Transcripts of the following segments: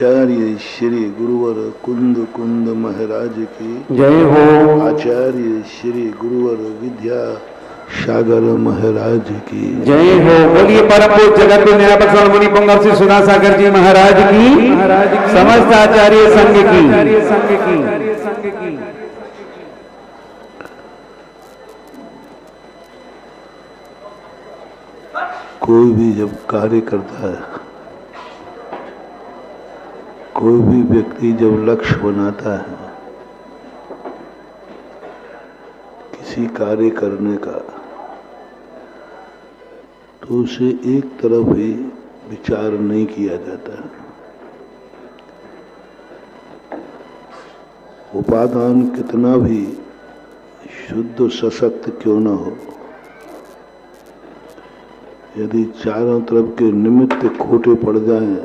आचार्य श्री गुरुवर कुंद कुंद महाराज की जय हो। आचार्य श्री गुरुवर विद्या सागर महाराज की जय हो। बोलिए परम पूज्य जगत निरापद मुनि पुंगव श्री सुधा सागर जी महाराज की, समस्त आचार्य संघ की। कोई भी जब कार्य करता है, कोई भी व्यक्ति जब लक्ष्य बनाता है किसी कार्य करने का, तो उसे एक तरफ ही विचार नहीं किया जाता है। उपादान कितना भी शुद्ध सशक्त क्यों न हो, यदि चारों तरफ के निमित्त खोटे पड़ जाएं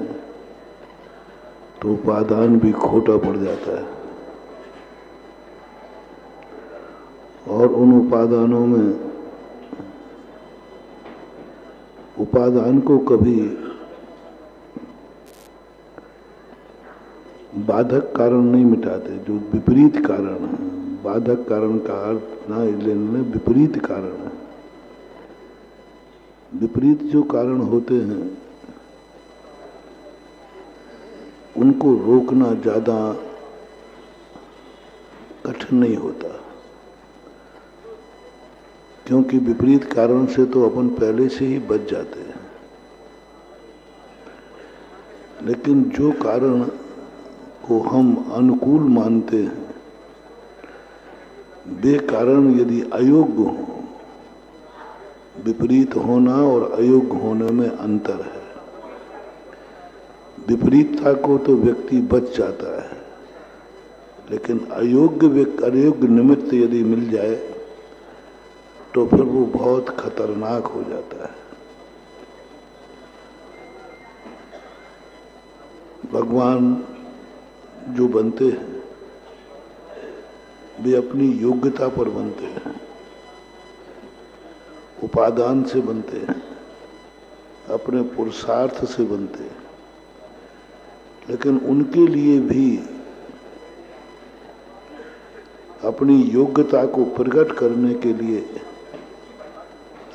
तो उपादान भी खोटा पड़ जाता है। और उन उपादानों में उपादान को कभी बाधक कारण नहीं मिटाते, जो विपरीत कारण है। बाधक कारण का अर्थ ना लेने विपरीत कारण है। विपरीत जो कारण होते हैं उनको रोकना ज्यादा कठिन नहीं होता, क्योंकि विपरीत कारण से तो अपन पहले से ही बच जाते हैं। लेकिन जो कारण को हम अनुकूल मानते हैं, वे कारण यदि अयोग्य हो, विपरीत होना और अयोग्य होने में अंतर है। विपरीतता को तो व्यक्ति बच जाता है, लेकिन अयोग्य निमित्त यदि मिल जाए तो फिर वो बहुत खतरनाक हो जाता है। भगवान जो बनते हैं वे अपनी योग्यता पर बनते हैं, उपादान से बनते हैं, अपने पुरुषार्थ से बनते हैं। लेकिन उनके लिए भी अपनी योग्यता को प्रकट करने के लिए,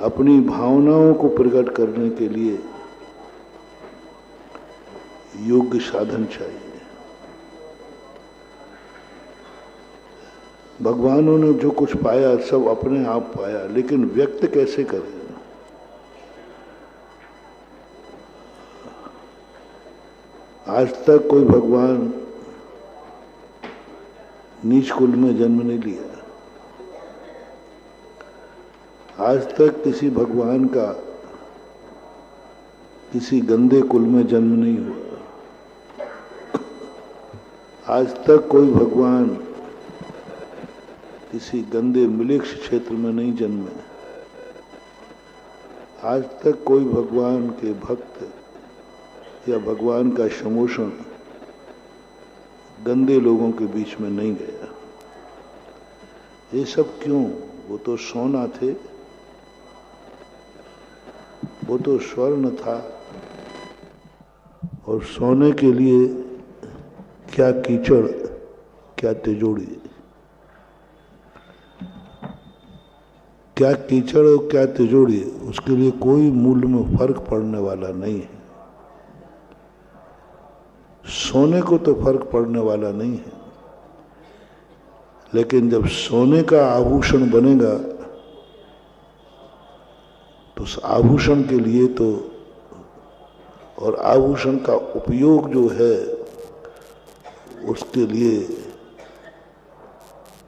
अपनी भावनाओं को प्रकट करने के लिए योग्य साधन चाहिए। भगवानों ने जो कुछ पाया सब अपने आप पाया, लेकिन व्यक्त कैसे करें? आज तक कोई भगवान नीच कुल में जन्म नहीं लिया। आज तक किसी भगवान का किसी गंदे कुल में जन्म नहीं हुआ। आज तक कोई भगवान किसी गंदे मिलेक्ष क्षेत्र में नहीं जन्मे। आज तक कोई भगवान के भक्त या भगवान का समोषण गंदे लोगों के बीच में नहीं गया। ये सब क्यों? वो तो सोना थे, वो तो स्वर्ण था, और सोने के लिए क्या कीचड़ क्या तिजोड़ी, क्या कीचड़ और क्या तिजोड़ी, उसके लिए कोई मूल्य में फर्क पड़ने वाला नहीं है। सोने को तो फर्क पड़ने वाला नहीं है, लेकिन जब सोने का आभूषण बनेगा तो उस आभूषण के लिए तो, और आभूषण का उपयोग जो है उसके लिए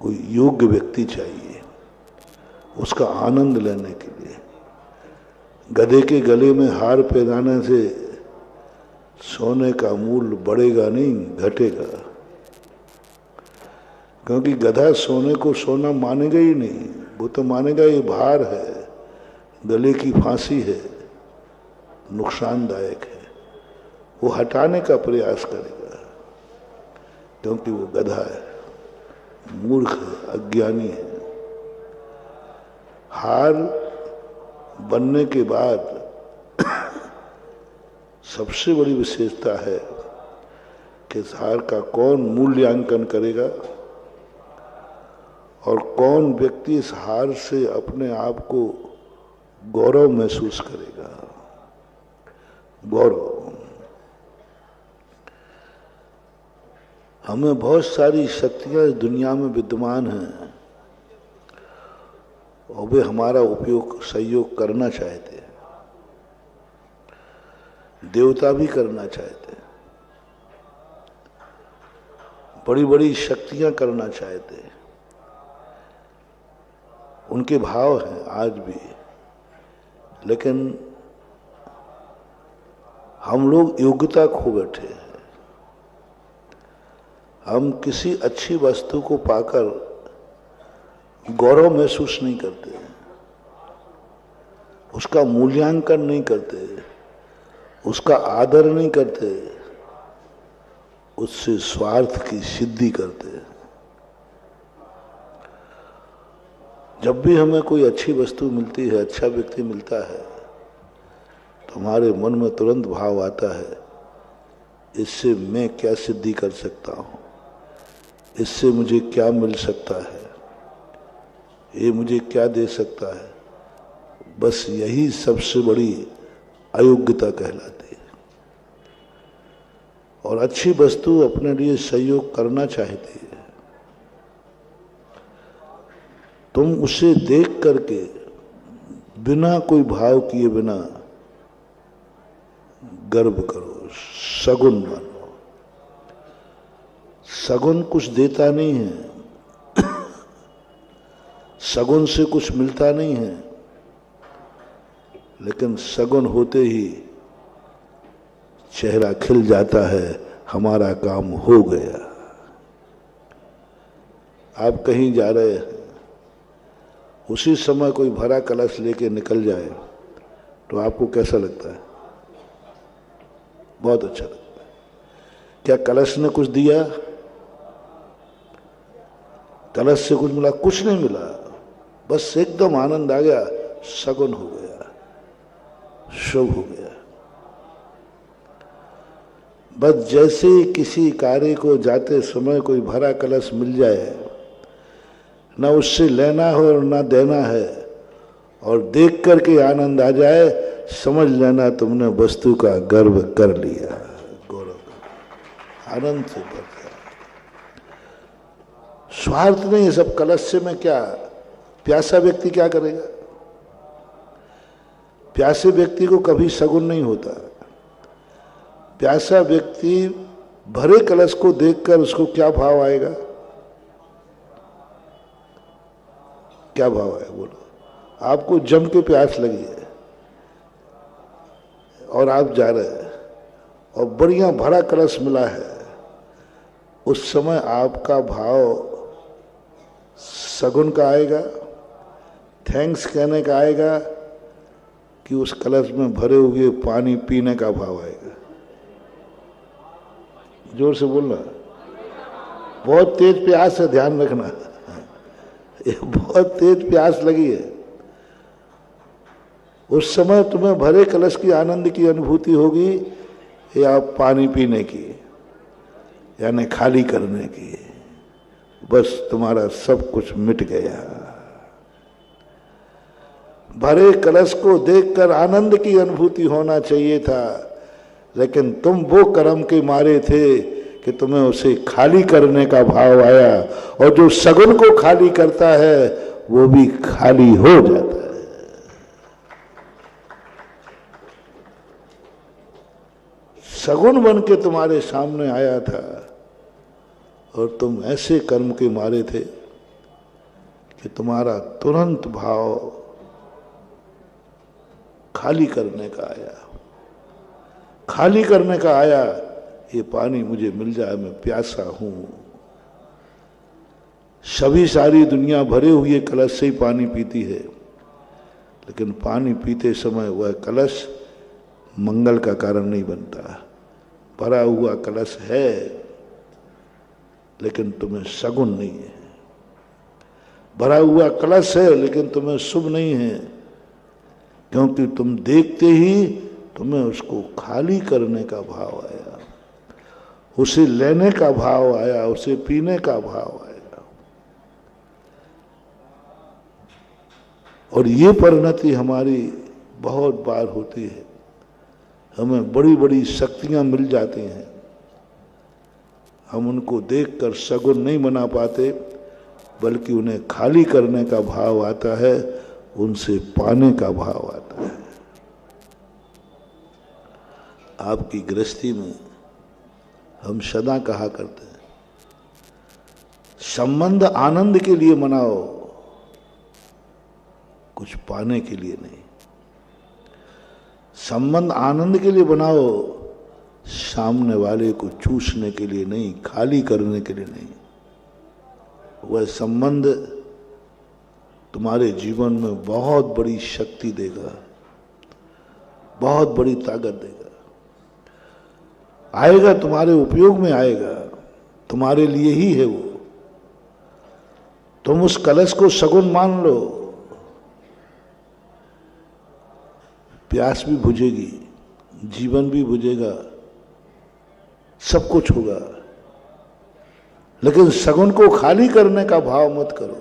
कोई योग्य व्यक्ति चाहिए, उसका आनंद लेने के लिए। गधे के गले में हार पहनाने से सोने का मूल्य बढ़ेगा नहीं, घटेगा। क्योंकि गधा सोने को सोना मानेगा ही नहीं, वो तो मानेगा ये भार है, गले की फांसी है, नुकसानदायक है। वो हटाने का प्रयास करेगा, क्योंकि वो गधा है, मूर्ख है, अज्ञानी है। हार बनने के बाद सबसे बड़ी विशेषता है कि इस हार का कौन मूल्यांकन करेगा और कौन व्यक्ति इस हार से अपने आप को गौरव महसूस करेगा। गौरव, हमें बहुत सारी शक्तियां इस दुनिया में विद्यमान हैं और वे हमारा उपयोग सहयोग करना चाहते हैं, देवता भी करना चाहते हैं, बड़ी बड़ी शक्तियां करना चाहते हैं, उनके भाव हैं आज भी। लेकिन हम लोग योग्यता खो बैठे हैं। हम किसी अच्छी वस्तु को पाकर गौरव महसूस नहीं करते, उसका मूल्यांकन नहीं करते, उसका आदर नहीं करते, उससे स्वार्थ की सिद्धि करते हैं। जब भी हमें कोई अच्छी वस्तु मिलती है, अच्छा व्यक्ति मिलता है, तो हमारे मन में तुरंत भाव आता है, इससे मैं क्या सिद्धि कर सकता हूँ, इससे मुझे क्या मिल सकता है, ये मुझे क्या दे सकता है। बस यही सबसे बड़ी अयोग्यता कहलाती है। और अच्छी वस्तु अपने लिए सहयोग करना चाहती है। तुम उसे देख करके बिना कोई भाव किए बिना गर्व करो, सगुन मानो। सगुन कुछ देता नहीं है, सगुन से कुछ मिलता नहीं है, लेकिन सगुन होते ही चेहरा खिल जाता है, हमारा काम हो गया। आप कहीं जा रहे हैं, उसी समय कोई भरा कलश लेके निकल जाए तो आपको कैसा लगता है? बहुत अच्छा लगता है। क्या कलश ने कुछ दिया? कलश से कुछ मिला? कुछ नहीं मिला, बस एकदम आनंद आ गया, सगुन हो गया, शुभ हो गया। बस जैसे ही किसी कार्य को जाते समय कोई भरा कलश मिल जाए, ना उससे लेना हो और ना देना है, और देख करके आनंद आ जाए, समझ लेना तुमने वस्तु का गर्व कर लिया, गौरव, आनंद से भर गया। स्वार्थ नहीं, सब कलश से मैं क्या, प्यासा व्यक्ति क्या करेगा? प्यासे व्यक्ति को कभी सगुन नहीं होता। प्यासा व्यक्ति भरे कलश को देखकर उसको क्या भाव आएगा? क्या भाव आएगा बोलो? आपको जम के प्यास लगी है और आप जा रहे हैं और बढ़िया भरा कलश मिला है, उस समय आपका भाव सगुन का आएगा, थैंक्स कहने का आएगा, कि उस कलश में भरे हुए पानी पीने का भाव आएगा? जोर से बोलना। बहुत तेज प्यास है, ध्यान रखना, ये बहुत तेज प्यास लगी है। उस समय तुम्हें भरे कलश की आनंद की अनुभूति होगी या पानी पीने की, यानी खाली करने की। बस तुम्हारा सब कुछ मिट गया। भरे कलश को देखकर आनंद की अनुभूति होना चाहिए था, लेकिन तुम वो कर्म के मारे थे कि तुम्हें उसे खाली करने का भाव आया, और जो सगुन को खाली करता है वो भी खाली हो जाता है। सगुन बन के तुम्हारे सामने आया था और तुम ऐसे कर्म के मारे थे कि तुम्हारा तुरंत भाव खाली करने का आया, खाली करने का आया। ये पानी मुझे मिल जाए, मैं प्यासा हूं। सभी सारी दुनिया भरे हुए कलश से ही पानी पीती है, लेकिन पानी पीते समय वह कलश मंगल का कारण नहीं बनता। भरा हुआ कलश है, लेकिन तुम्हें सगुन नहीं है। भरा हुआ कलश है, लेकिन तुम्हें शुभ नहीं है, क्योंकि तुम देखते ही तुम्हें उसको खाली करने का भाव आया। उसे लेने का भाव आया, उसे पीने का भाव आया। और ये परिणति हमारी बहुत बार होती है। हमें बड़ी बड़ी शक्तियां मिल जाती हैं, हम उनको देखकर सगुन नहीं बना पाते, बल्कि उन्हें खाली करने का भाव आता है, उनसे पाने का भाव आता है। आपकी गृहस्थी में हम सदा कहा करते हैं, संबंध आनंद के लिए मनाओ, कुछ पाने के लिए नहीं। संबंध आनंद के लिए बनाओ, सामने वाले को चूसने के लिए नहीं, खाली करने के लिए नहीं। वह संबंध तुम्हारे जीवन में बहुत बड़ी शक्ति देगा, बहुत बड़ी ताकत देगा, आएगा, तुम्हारे उपयोग में आएगा, तुम्हारे लिए ही है वो। तुम उस कलश को सगुन मान लो, प्यास भी बुझेगी, जीवन भी बुझेगा, सब कुछ होगा, लेकिन सगुन को खाली करने का भाव मत करो,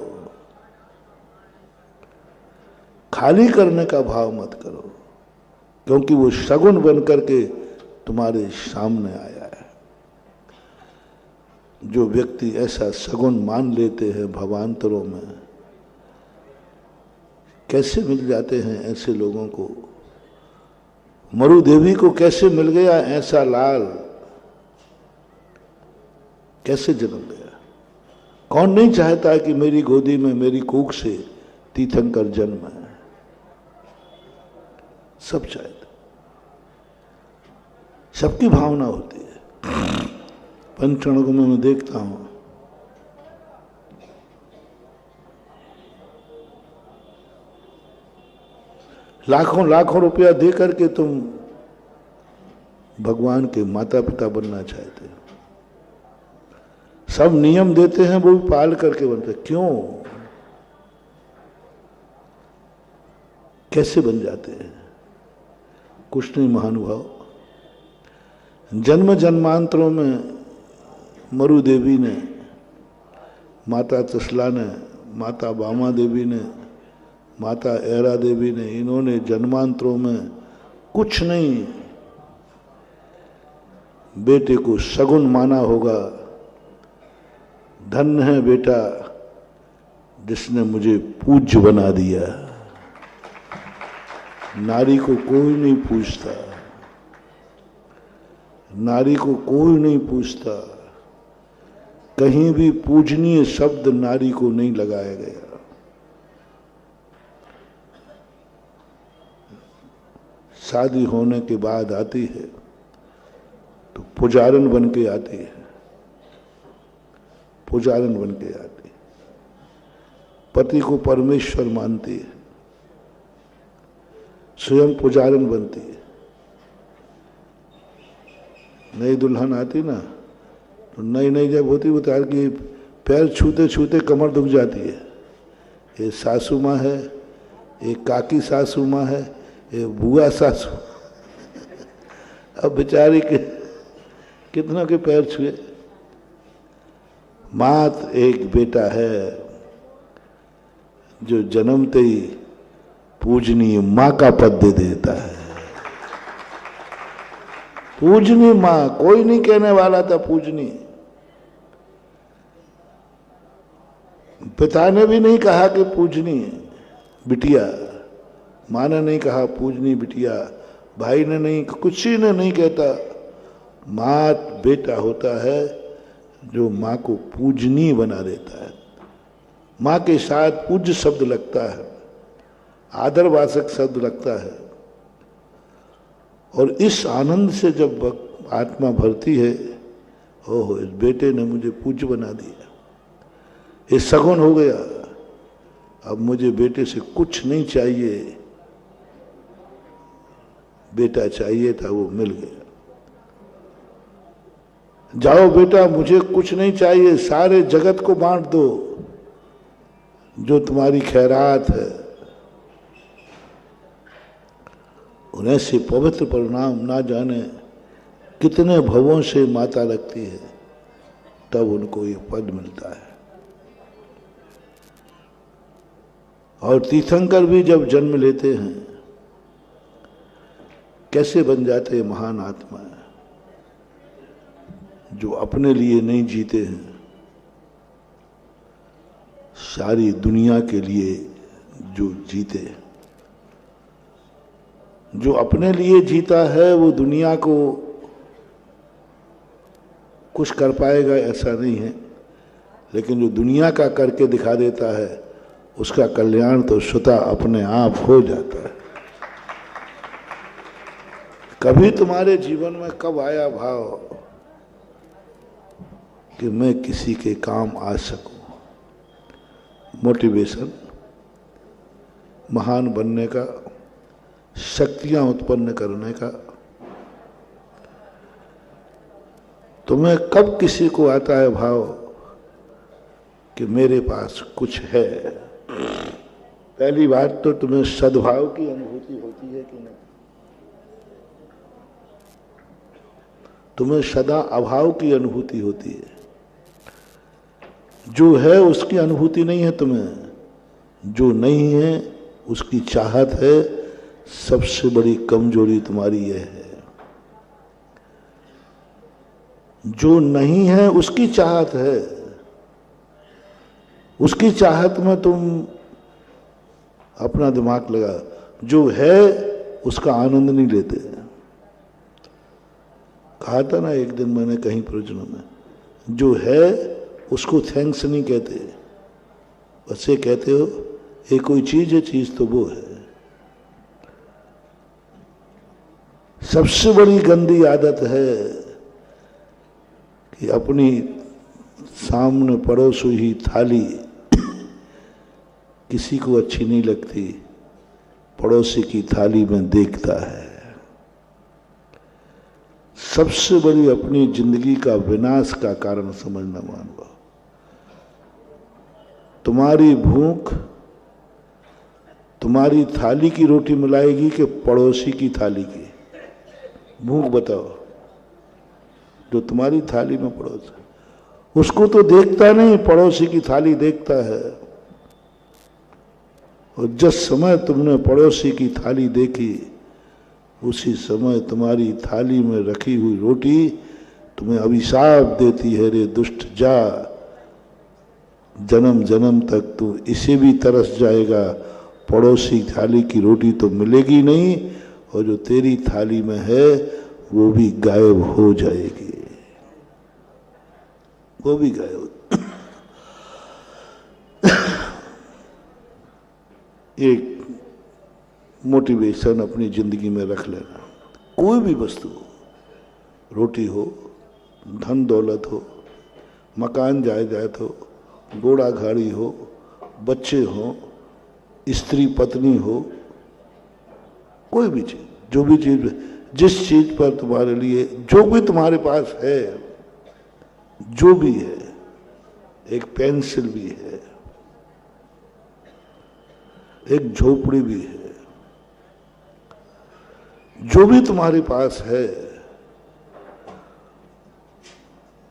खाली करने का भाव मत करो, क्योंकि वो सगुन बन करके तुम्हारे सामने आया है। जो व्यक्ति ऐसा सगुन मान लेते हैं भवांतरों में, कैसे मिल जाते हैं ऐसे लोगों को। मरु देवी को कैसे मिल गया ऐसा लाल, कैसे जन्म गया। कौन नहीं चाहता कि मेरी गोदी में मेरी कूख से तीर्थंकर जन्म है, सब चाहते, सबकी भावना होती है। पंचणकों में मैं देखता हूं, लाखों लाखों रुपया दे करके तुम भगवान के माता पिता बनना चाहते हो, सब नियम देते हैं, वो भी पाल करके बनते। क्यों, कैसे बन जाते हैं? कुछ नहीं महानुभाव। जन्म जन्मांतरों में मरु देवी ने, माता तसला ने, माता बामा देवी ने, माता ऐरा देवी ने, इन्होंने जन्मांतरों में कुछ नहीं, बेटे को सगुन माना होगा। धन्य है बेटा जिसने मुझे पूज्य बना दिया। नारी को कोई नहीं पूछता, नारी को कोई नहीं पूछता, कहीं भी पूजनीय शब्द नारी को नहीं लगाया गया। शादी होने के बाद आती है तो पुजारन बन के आती है, पुजारन बन के आती है, पति को परमेश्वर मानती है, स्वयं पुजारन बनती है। नई दुल्हन आती ना, तो नई नई जब होती उतार की पैर छूते छूते कमर दुख जाती है। ये सासू माँ है, एक काकी सासू माँ है, ये बुआ सासू। अब बेचारी के कितनों के पैर छुए। मात्र एक बेटा है जो जन्मते ही पूजनीय माँ का पद दे देता है। पूजनीय माँ, कोई नहीं कहने वाला था पूजनीय। पिता ने भी नहीं कहा कि पूजनीय बिटिया, माँ ने नहीं कहा पूजनीय बिटिया, भाई ने नहीं, किसी ने नहीं कहता। माँ बेटा होता है जो माँ को पूजनीय बना देता है। माँ के साथ पूज्य शब्द लगता है, आदरवाचक शब्द लगता है, और इस आनंद से जब आत्मा भरती है, ओहो इस बेटे ने मुझे पूज्य बना दिया, ये सगुन हो गया, अब मुझे बेटे से कुछ नहीं चाहिए, बेटा चाहिए था वो मिल गया। जाओ बेटा मुझे कुछ नहीं चाहिए, सारे जगत को बांट दो, जो तुम्हारी खैरात है। उन्हें से पवित्र परिणाम ना जाने कितने भवों से माता लगती है, तब उनको ये पद मिलता है। और तीर्थंकर भी जब जन्म लेते हैं कैसे बन जाते हैं महान आत्मा, जो अपने लिए नहीं जीते हैं, सारी दुनिया के लिए जो जीते। जो अपने लिए जीता है वो दुनिया को कुछ कर पाएगा ऐसा नहीं है, लेकिन जो दुनिया का करके दिखा देता है उसका कल्याण तो स्वतः अपने आप हो जाता है। कभी तुम्हारे जीवन में कब आया भाव कि मैं किसी के काम आ सकूं? मोटिवेशन, महान बनने का, शक्तियां उत्पन्न करने का। तुम्हें कब किसी को आता है भाव कि मेरे पास कुछ है? पहली बात तो तुम्हें सद्भाव की अनुभूति होती है कि नहीं? तुम्हें सदा अभाव की अनुभूति होती है। जो है उसकी अनुभूति नहीं है तुम्हें, जो नहीं है उसकी चाहत है। सबसे बड़ी कमजोरी तुम्हारी यह है, जो नहीं है उसकी चाहत है। उसकी चाहत में तुम अपना दिमाग लगा, जो है उसका आनंद नहीं लेते। कहा था ना एक दिन मैंने कहीं प्रवचनों में, जो है उसको थैंक्स नहीं कहते, बस ये कहते हो ये कोई चीज है, चीज तो वो है। सबसे बड़ी गंदी आदत है कि अपनी सामने पड़ोस हुई थाली किसी को अच्छी नहीं लगती, पड़ोसी की थाली में देखता है। सबसे बड़ी अपनी जिंदगी का विनाश का कारण समझना मानवा। तुम्हारी भूख तुम्हारी थाली की रोटी मिलाएगी कि पड़ोसी की थाली की? भूख बताओ। जो तुम्हारी थाली में पड़ोस, उसको तो देखता नहीं, पड़ोसी की थाली देखता है। और जिस समय तुमने पड़ोसी की थाली देखी, उसी समय तुम्हारी थाली में रखी हुई रोटी तुम्हें अभिशाप देती है, रे दुष्ट जा, जन्म जन्म तक तू इसे भी तरस जाएगा। पड़ोसी थाली की रोटी तो मिलेगी नहीं, और जो तेरी थाली में है वो भी गायब हो जाएगी, वो भी गायब। एक मोटिवेशन अपनी जिंदगी में रख लेना। कोई भी वस्तु हो, रोटी हो, धन दौलत हो, मकान जायदाद हो, घोड़ा गाड़ी हो, बच्चे हो, स्त्री पत्नी हो, कोई भी चीज, जो भी चीज, जिस चीज पर तुम्हारे लिए, जो भी तुम्हारे पास है, जो भी है, एक पेंसिल भी है, एक झोपड़ी भी है, जो भी तुम्हारे पास है,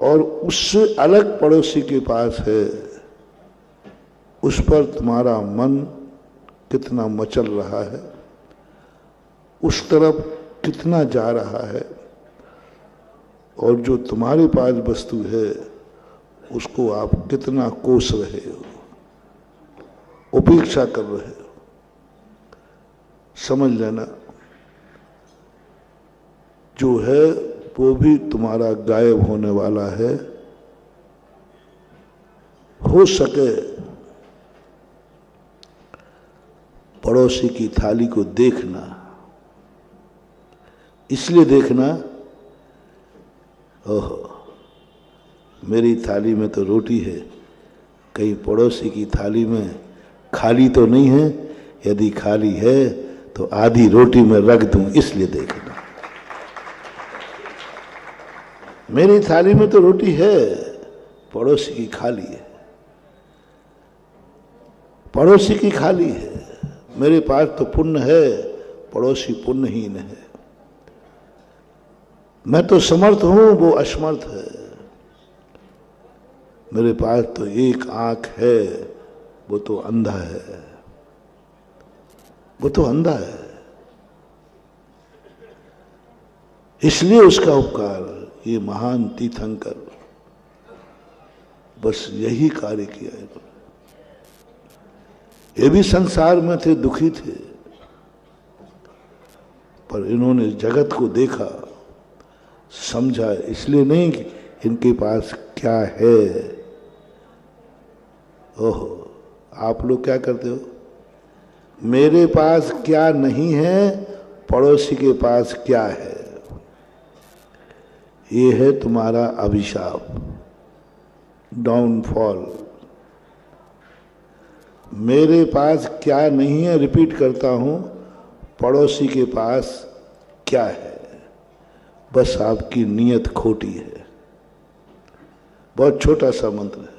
और उससे अलग पड़ोसी के पास है, उस पर तुम्हारा मन कितना मचल रहा है, उस तरफ कितना जा रहा है, और जो तुम्हारे पास वस्तु है उसको आप कितना कोस रहे हो, उपेक्षा कर रहे हो। समझ लेना, जो है वो भी तुम्हारा गायब होने वाला है। हो सके पड़ोसी की थाली को देखना, इसलिए देखना, ओहो मेरी थाली में तो रोटी है, कहीं पड़ोसी की थाली में खाली तो नहीं है, यदि खाली है तो आधी रोटी में रख दूं, इसलिए देखना। मेरी थाली में तो रोटी है, पड़ोसी की खाली है, पड़ोसी की खाली है। मेरे पास तो पुण्य है, पड़ोसी पुण्यहीन है। मैं तो समर्थ हूं, वो असमर्थ है। मेरे पास तो एक आंख है, वो तो अंधा है। वो तो अंधा है, इसलिए उसका उपकार। ये महान तीर्थंकर बस यही कार्य किया है। ये भी संसार में थे, दुखी थे, पर इन्होंने जगत को देखा, समझा। इसलिए नहीं कि इनके पास क्या है। ओहो, आप लोग क्या करते हो? मेरे पास क्या नहीं है, पड़ोसी के पास क्या है। ये है तुम्हारा अभिशाप, डाउनफॉल। मेरे पास क्या नहीं है, रिपीट करता हूं, पड़ोसी के पास क्या है। बस आपकी नीयत खोटी है। बहुत छोटा सा मंत्र है।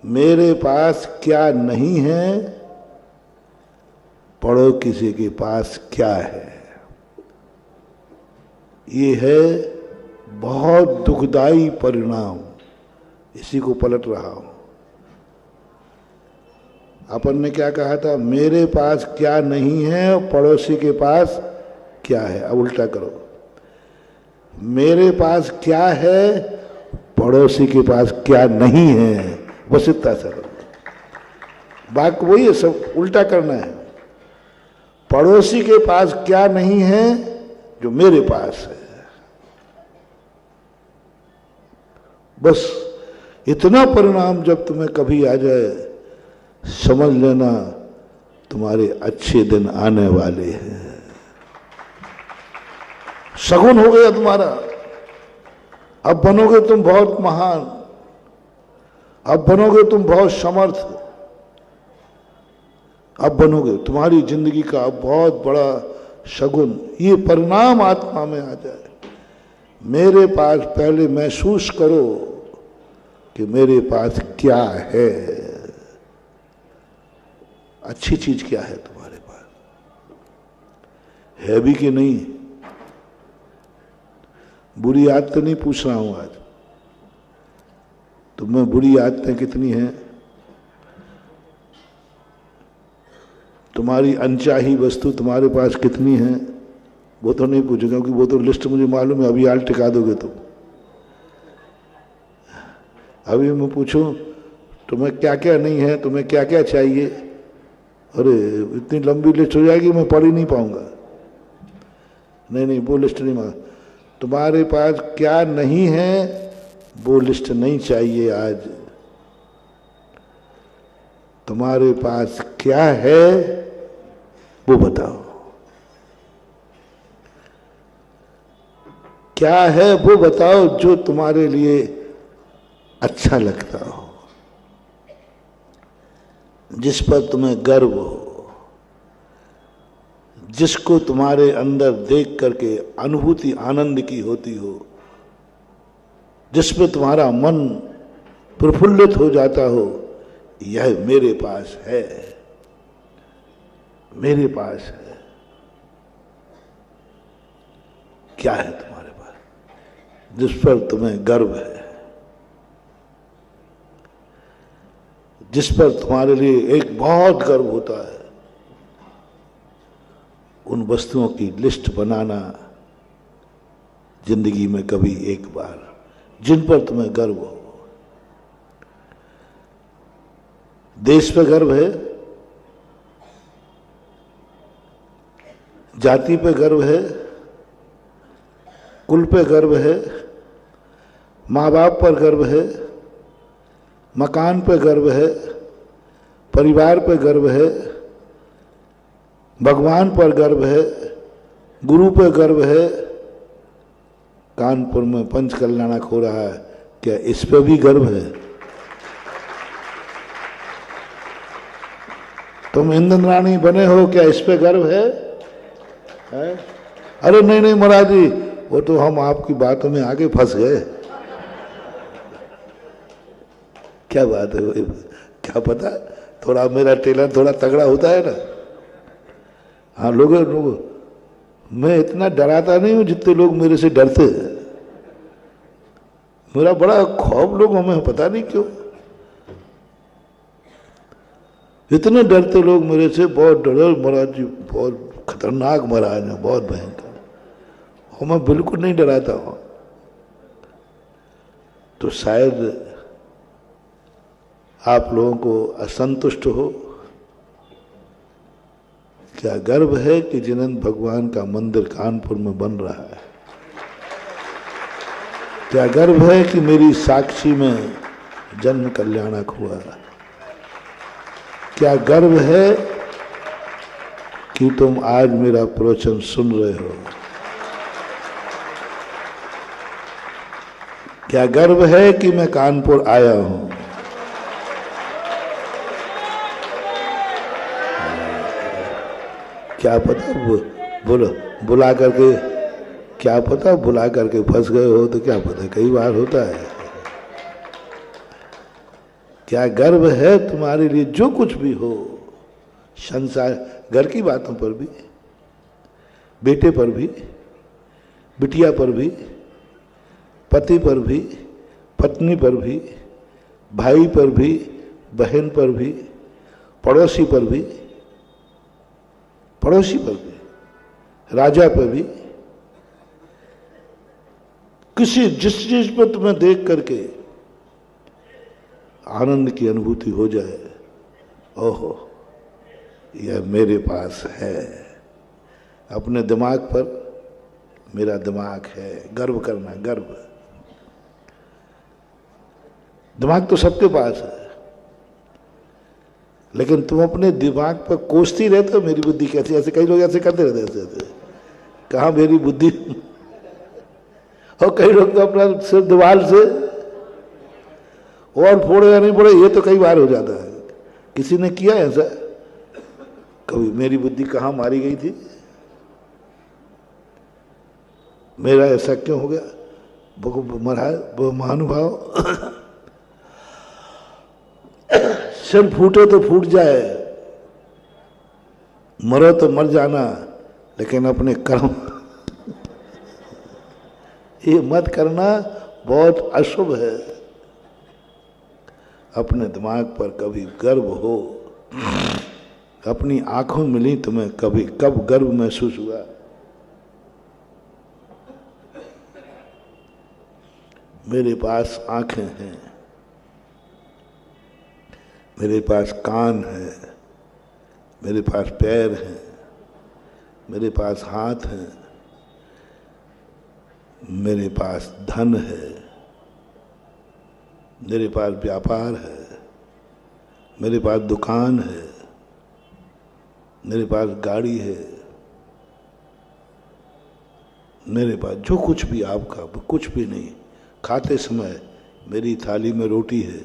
मेरे पास क्या नहीं है, पड़ो किसी के पास क्या है। ये है बहुत दुखदाई परिणाम। इसी को पलट रहा हूं। अपन ने क्या कहा था? मेरे पास क्या नहीं है, पड़ोसी के पास क्या है। अब उल्टा करो, मेरे पास क्या है, पड़ोसी के पास क्या नहीं है। बस इतना सरल वाक्य वही है, सब उल्टा करना है। पड़ोसी के पास क्या नहीं है जो मेरे पास है। बस इतना परिणाम जब तुम्हें कभी आ जाए, समझ लेना तुम्हारे अच्छे दिन आने वाले हैं। शगुन हो गया तुम्हारा। अब बनोगे तुम बहुत महान, अब बनोगे तुम बहुत समर्थ, अब बनोगे। तुम्हारी जिंदगी का अब बहुत बड़ा शगुन, ये परिणाम आत्मा में आ जाए। मेरे पास पहले महसूस करो कि मेरे पास क्या है। अच्छी चीज क्या है तुम्हारे पास, है भी कि नहीं। बुरी आदतें नहीं पूछ रहा हूं आज, तुम्हें बुरी आदतें कितनी हैं। तुम्हारी अनचाही वस्तु तुम्हारे पास कितनी है, वो तो नहीं पूछूंगा, क्योंकि वो तो लिस्ट मुझे मालूम है। अभी आल टिका दोगे तुम। अभी मैं पूछूं तुम्हें क्या क्या नहीं है, तुम्हें क्या क्या चाहिए, अरे इतनी लंबी लिस्ट हो जाएगी, मैं पढ़ ही नहीं पाऊंगा। नहीं, वो लिस्ट नहीं मांग। तुम्हारे पास क्या नहीं है, वो लिस्ट नहीं चाहिए आज। तुम्हारे पास क्या है वो बताओ। क्या है वो बताओ जो तुम्हारे लिए अच्छा लगता हो, जिस पर तुम्हें गर्व हो, जिसको तुम्हारे अंदर देख करके अनुभूति आनंद की होती हो, जिस पे तुम्हारा मन प्रफुल्लित हो जाता हो। यह मेरे पास है, मेरे पास है। क्या है तुम्हारे पास जिस पर तुम्हें गर्व है, जिस पर तुम्हारे लिए एक बहुत गर्व होता है। उन वस्तुओं की लिस्ट बनाना जिंदगी में कभी एक बार, जिन पर तुम्हें गर्व हो। देश पे गर्व है, जाति पे गर्व है, कुल पे गर्व है, माँ बाप पर गर्व है, मकान पे गर्व है, परिवार पे गर्व है, भगवान पर गर्व है, गुरु पे गर्व है। कानपुर में पंच कल्याणक हो रहा है, क्या इस पे भी गर्व है? तुम इंद्र रानी बने हो, क्या इस पे गर्व है? अरे नहीं महाराज जी, वो तो हम आपकी बातों में आगे फंस गए। क्या बात है, क्या पता, थोड़ा मेरा टेलर थोड़ा तगड़ा होता है ना। हाँ लोग मैं इतना डराता नहीं हूं जितने लोग मेरे से डरते हैं। मेरा बड़ा खौफ लोगों में, पता नहीं क्यों इतने डरते लोग मेरे से। बहुत डरे महाराज जी, बहुत खतरनाक महाराज है, बहुत भयंकर। और मैं बिल्कुल नहीं डराता हूं। तो शायद आप लोगों को असंतुष्ट हो। क्या गर्व है कि जिनंद भगवान का मंदिर कानपुर में बन रहा है। क्या गर्व है कि मेरी साक्षी में जन्म कल्याणक हुआ। क्या गर्व है कि तुम आज मेरा प्रवचन सुन रहे हो। क्या गर्व है कि मैं कानपुर आया हूं। क्या पता बुला करके, क्या पता बुला करके फंस गए हो तो क्या पता, कई बार होता है। क्या गर्व है तुम्हारे लिए जो कुछ भी हो संसार, घर की बातों पर भी, बेटे पर भी, बिटिया पर भी, पति पर भी, पत्नी पर भी, भाई पर भी, बहन पर भी, पड़ोसी पर भी, राजा पर भी। किसी जिस चीज पर तुम्हें देख करके आनंद की अनुभूति हो जाए, ओहो यह मेरे पास है। अपने दिमाग पर, मेरा दिमाग है, गर्व करना, गर्व। दिमाग तो सबके पास है, लेकिन तुम अपने दिमाग पर कोसती रहते हो, मेरी बुद्धि कैसी। ऐसे कई लोग ऐसे करते रहते ऐसे, कहाँ मेरी बुद्धि। और कई लोग तो अपना सिर दीवार से और फोड़े या नहीं फोड़े, ये तो कई बार हो जाता है। किसी ने किया ऐसा कभी, मेरी बुद्धि कहाँ मारी गई थी, मेरा ऐसा क्यों हो गया। महानुभाव सिर फूटे तो फूट जाए, मरो तो मर जाना, लेकिन अपने कर्म ये मत करना, बहुत अशुभ है। अपने दिमाग पर कभी गर्व हो। अपनी आंखों मिली तुम्हें कभी, कब गर्व महसूस हुआ। मेरे पास आंखें हैं, मेरे पास कान है, मेरे पास पैर हैं, मेरे पास हाथ हैं, मेरे पास धन है, मेरे पास व्यापार है, मेरे पास दुकान है, मेरे पास गाड़ी है, मेरे पास जो कुछ भी आपका, वो कुछ भी नहीं। खाते समय मेरी थाली में रोटी है,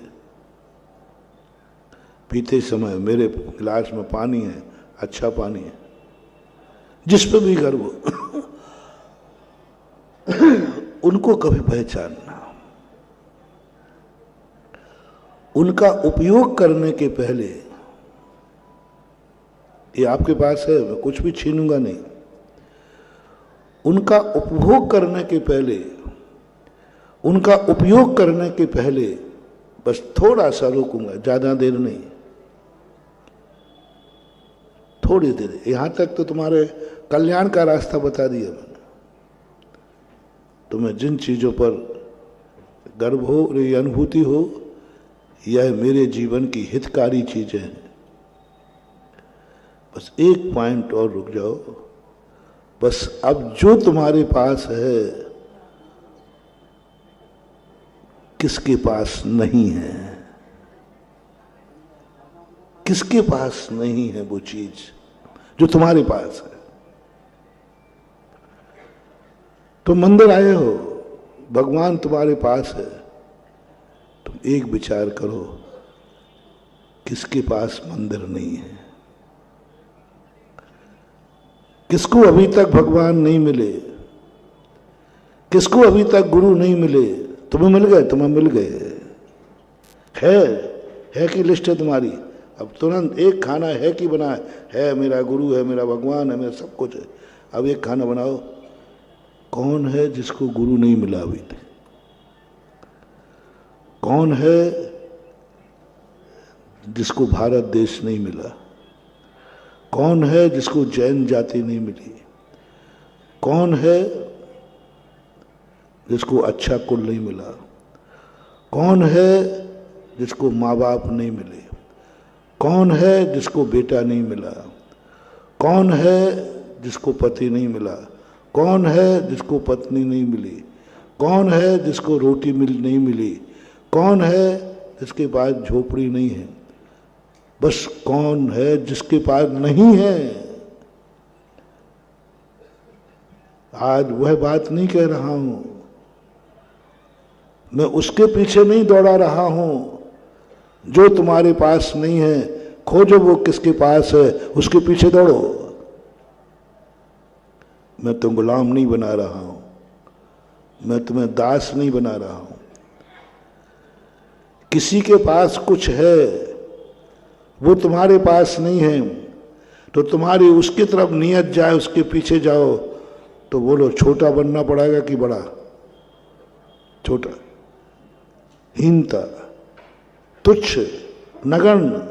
पीते समय मेरे गिलास में पानी है, अच्छा पानी है। जिस पर भी गर्व हो उनको कभी पहचानना। उनका उपयोग करने के पहले, ये आपके पास है, मैं कुछ भी छीनूंगा नहीं। उनका उपभोग करने के पहले, उनका उपयोग करने के पहले बस थोड़ा सा रोकूंगा, ज्यादा देर नहीं, थोड़ी देर। यहां तक तो तुम्हारे कल्याण का रास्ता बता दिया मैंने। तुम्हें जिन चीजों पर गर्व हो, ये अनुभूति हो, यह मेरे जीवन की हितकारी चीजें हैं। बस एक पॉइंट और रुक जाओ। बस अब जो तुम्हारे पास है, किसके पास नहीं है, किसके पास नहीं है वो चीज जो तुम्हारे पास है। तुम मंदिर आए हो, भगवान तुम्हारे पास है। तुम एक विचार करो, किसके पास मंदिर नहीं है? किसको अभी तक भगवान नहीं मिले? किसको अभी तक गुरु नहीं मिले? तुम्हें मिल गए, तुम्हें मिल गए। है कि लिस्ट है तुम्हारी? अब तुरंत एक खाना है कि बना है मेरा गुरु है, मेरा भगवान है, मेरा सब कुछ है। अब एक खाना बनाओ। कौन है जिसको गुरु नहीं मिला अभी तक? कौन है जिसको भारत देश नहीं मिला? कौन है जिसको जैन जाति नहीं मिली? कौन है जिसको अच्छा कुल नहीं मिला? कौन है जिसको माँ बाप नहीं मिले? कौन है जिसको बेटा नहीं मिला? कौन है जिसको पति नहीं मिला? कौन है जिसको पत्नी नहीं मिली? कौन है जिसको रोटी नहीं मिली? कौन है जिसके पास झोपड़ी नहीं है? बस कौन है जिसके पास नहीं है? आज वह बात नहीं कह रहा हूं, मैं उसके पीछे नहीं दौड़ा रहा हूं जो तुम्हारे पास नहीं है। खोजो वो किसके पास है, उसके पीछे दौड़ो। मैं तो गुलाम नहीं बना रहा हूं, मैं तुम्हें दास नहीं बना रहा हूं। किसी के पास कुछ है, वो तुम्हारे पास नहीं है, तो तुम्हारी उसकी तरफ नियत जाए, उसके पीछे जाओ, तो बोलो छोटा बनना पड़ेगा कि बड़ा? छोटा, हीनता, तुच्छ, नगण्य,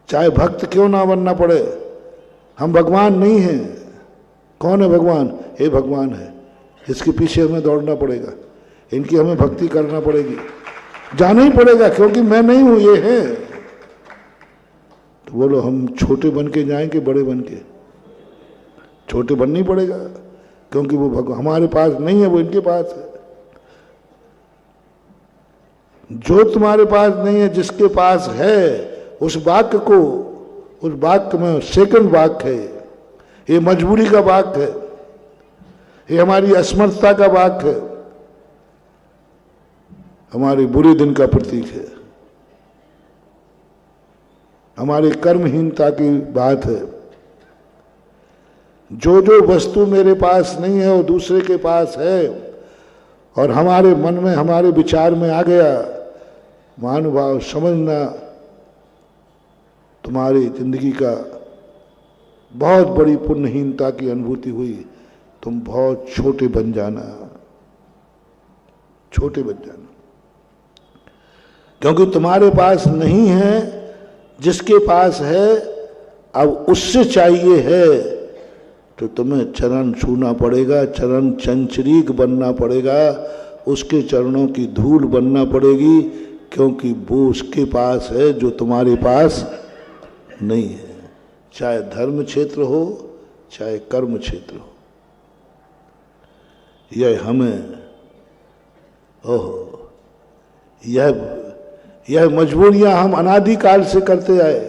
चाहे भक्त क्यों ना बनना पड़े। हम भगवान नहीं हैं। कौन है भगवान? हे भगवान है, इसके पीछे हमें दौड़ना पड़ेगा, इनकी हमें भक्ति करना पड़ेगी, जाना ही पड़ेगा, क्योंकि मैं नहीं हूं, ये है। तो बोलो हम छोटे बन के जाएं कि बड़े बन के? छोटे बनना ही पड़ेगा, क्योंकि वो भगवान हमारे पास नहीं है, वो इनके पास है। जो तुम्हारे पास नहीं है, जिसके पास है, उस वाक्य को, उस वाक्य में सेकंड वाक्य है, ये मजबूरी का वाक्य है, ये हमारी असमर्थता का वाक्य है, हमारे बुरे दिन का प्रतीक है, हमारी कर्महीनता की बात है। जो जो वस्तु मेरे पास नहीं है वो दूसरे के पास है, और हमारे मन में, हमारे विचार में आ गया, महानुभाव समझना तुम्हारी जिंदगी का बहुत बड़ी पुण्यहीनता की अनुभूति हुई, तुम बहुत छोटे बन जाना, छोटे बन जाना, क्योंकि तुम्हारे पास नहीं है, जिसके पास है अब उससे चाहिए है, तो तुम्हें चरण छूना पड़ेगा, चरण चंचरीक बनना पड़ेगा, उसके चरणों की धूल बनना पड़ेगी, क्योंकि वो उसके पास है जो तुम्हारे पास नहीं है। चाहे धर्म क्षेत्र हो, चाहे कर्म क्षेत्र हो, यह हमें यह मजबूरियां हम अनादिकाल से करते आए,